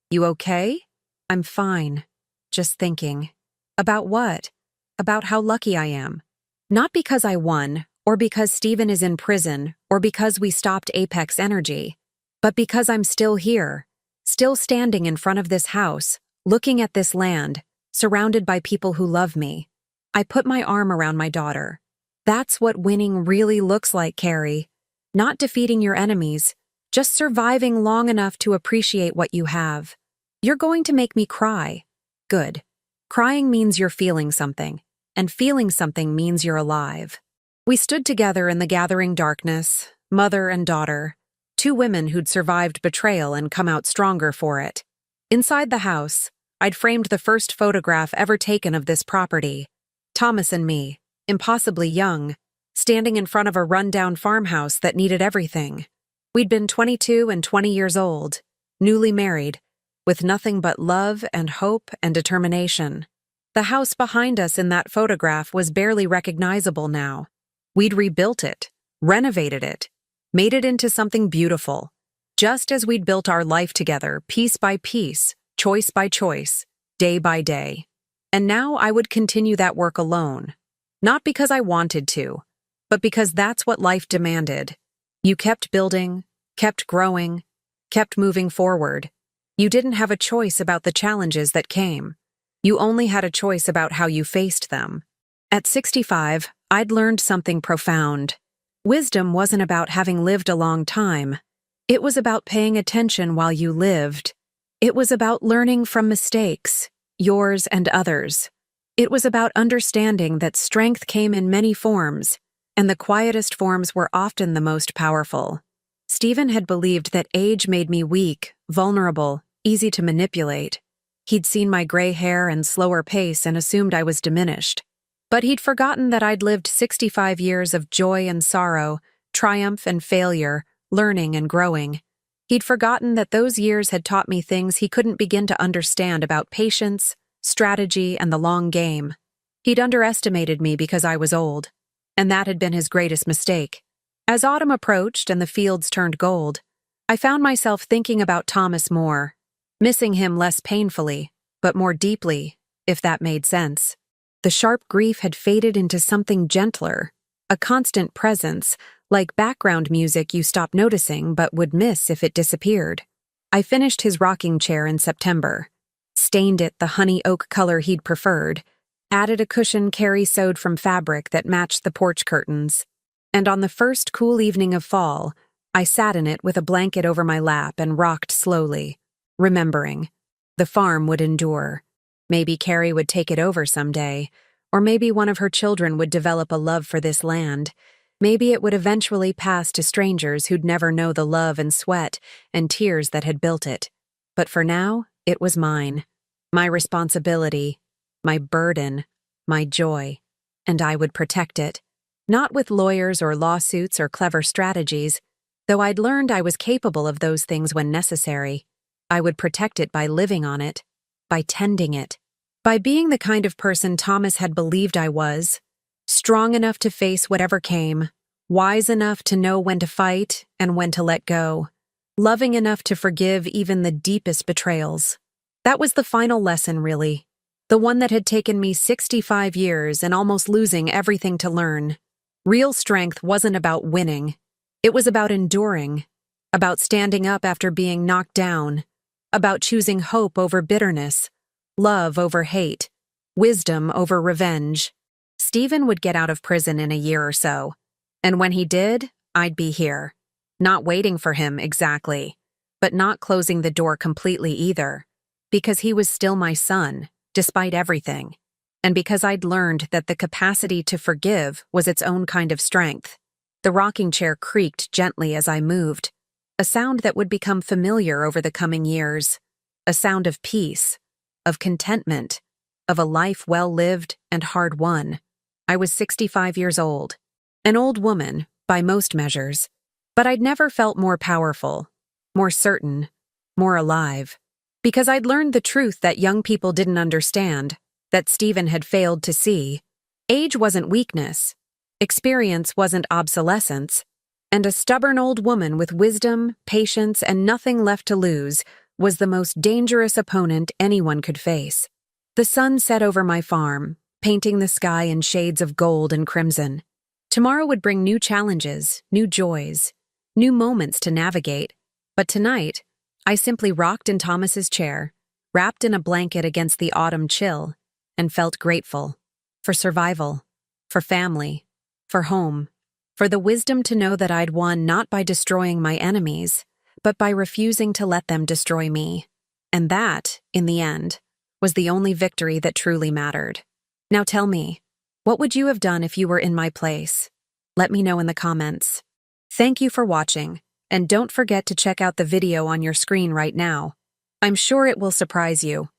You okay? I'm fine. Just thinking. About what? About how lucky I am. Not because I won, or because Stephen is in prison, or because we stopped Apex Energy, but because I'm still here, still standing in front of this house, looking at this land, surrounded by people who love me. I put my arm around my daughter. That's what winning really looks like, Carrie. Not defeating your enemies, just surviving long enough to appreciate what you have. You're going to make me cry. Good. Crying means you're feeling something, and feeling something means you're alive. We stood together in the gathering darkness, mother and daughter, two women who'd survived betrayal and come out stronger for it. Inside the house, I'd framed the first photograph ever taken of this property. Thomas and me, impossibly young, standing in front of a rundown farmhouse that needed everything. We'd been 22 and 20 years old, newly married, with nothing but love and hope and determination. The house behind us in that photograph was barely recognizable now. We'd rebuilt it, renovated it, made it into something beautiful, just as we'd built our life together, piece by piece, choice by choice, day by day. And now I would continue that work alone. Not because I wanted to, but because that's what life demanded. You kept building, kept growing, kept moving forward. You didn't have a choice about the challenges that came. You only had a choice about how you faced them. At 65, I'd learned something profound. Wisdom wasn't about having lived a long time. It was about paying attention while you lived. It was about learning from mistakes, yours and others. It was about understanding that strength came in many forms, and the quietest forms were often the most powerful. Stephen had believed that age made me weak, vulnerable, easy to manipulate. He'd seen my gray hair and slower pace and assumed I was diminished. But he'd forgotten that I'd lived 65 years of joy and sorrow, triumph and failure, learning and growing. He'd forgotten that those years had taught me things he couldn't begin to understand about patience, strategy, and the long game. He'd underestimated me because I was old, and that had been his greatest mistake. As autumn approached and the fields turned gold, I found myself thinking about Thomas more, missing him less painfully, but more deeply, if that made sense. The sharp grief had faded into something gentler, a constant presence, like background music you stopped noticing but would miss if it disappeared. I finished his rocking chair in September, stained it the honey oak color he'd preferred, added a cushion Carrie sewed from fabric that matched the porch curtains, and on the first cool evening of fall, I sat in it with a blanket over my lap and rocked slowly, remembering. The farm would endure. Maybe Carrie would take it over someday, or maybe one of her children would develop a love for this land. Maybe it would eventually pass to strangers who'd never know the love and sweat and tears that had built it. But for now, it was mine. My responsibility, my burden, my joy. And I would protect it. Not with lawyers or lawsuits or clever strategies, though I'd learned I was capable of those things when necessary. I would protect it by living on it, by tending it, by being the kind of person Thomas had believed I was, strong enough to face whatever came, wise enough to know when to fight and when to let go, loving enough to forgive even the deepest betrayals. That was the final lesson, really, the one that had taken me 65 years and almost losing everything to learn. Real strength wasn't about winning. It was about enduring, about standing up after being knocked down, about choosing hope over bitterness, love over hate, wisdom over revenge. Stephen would get out of prison in a year or so, and when he did, I'd be here. Not waiting for him exactly, but not closing the door completely either, because he was still my son, despite everything, and because I'd learned that the capacity to forgive was its own kind of strength. The rocking chair creaked gently as I moved, a sound that would become familiar over the coming years, a sound of peace, of contentment, of a life well lived and hard won. I was 65 years old, an old woman, by most measures, but I'd never felt more powerful, more certain, more alive, because I'd learned the truth that young people didn't understand, that Stephen had failed to see. Age wasn't weakness, experience wasn't obsolescence, and a stubborn old woman with wisdom, patience, and nothing left to lose was the most dangerous opponent anyone could face. The sun set over my farm, painting the sky in shades of gold and crimson. Tomorrow would bring new challenges, new joys, new moments to navigate, but tonight, I simply rocked in Thomas's chair, wrapped in a blanket against the autumn chill, and felt grateful. For survival, for family, for home, for the wisdom to know that I'd won not by destroying my enemies, but by refusing to let them destroy me. And that, in the end, was the only victory that truly mattered. Now tell me, what would you have done if you were in my place? Let me know in the comments. Thank you for watching, and don't forget to check out the video on your screen right now. I'm sure it will surprise you.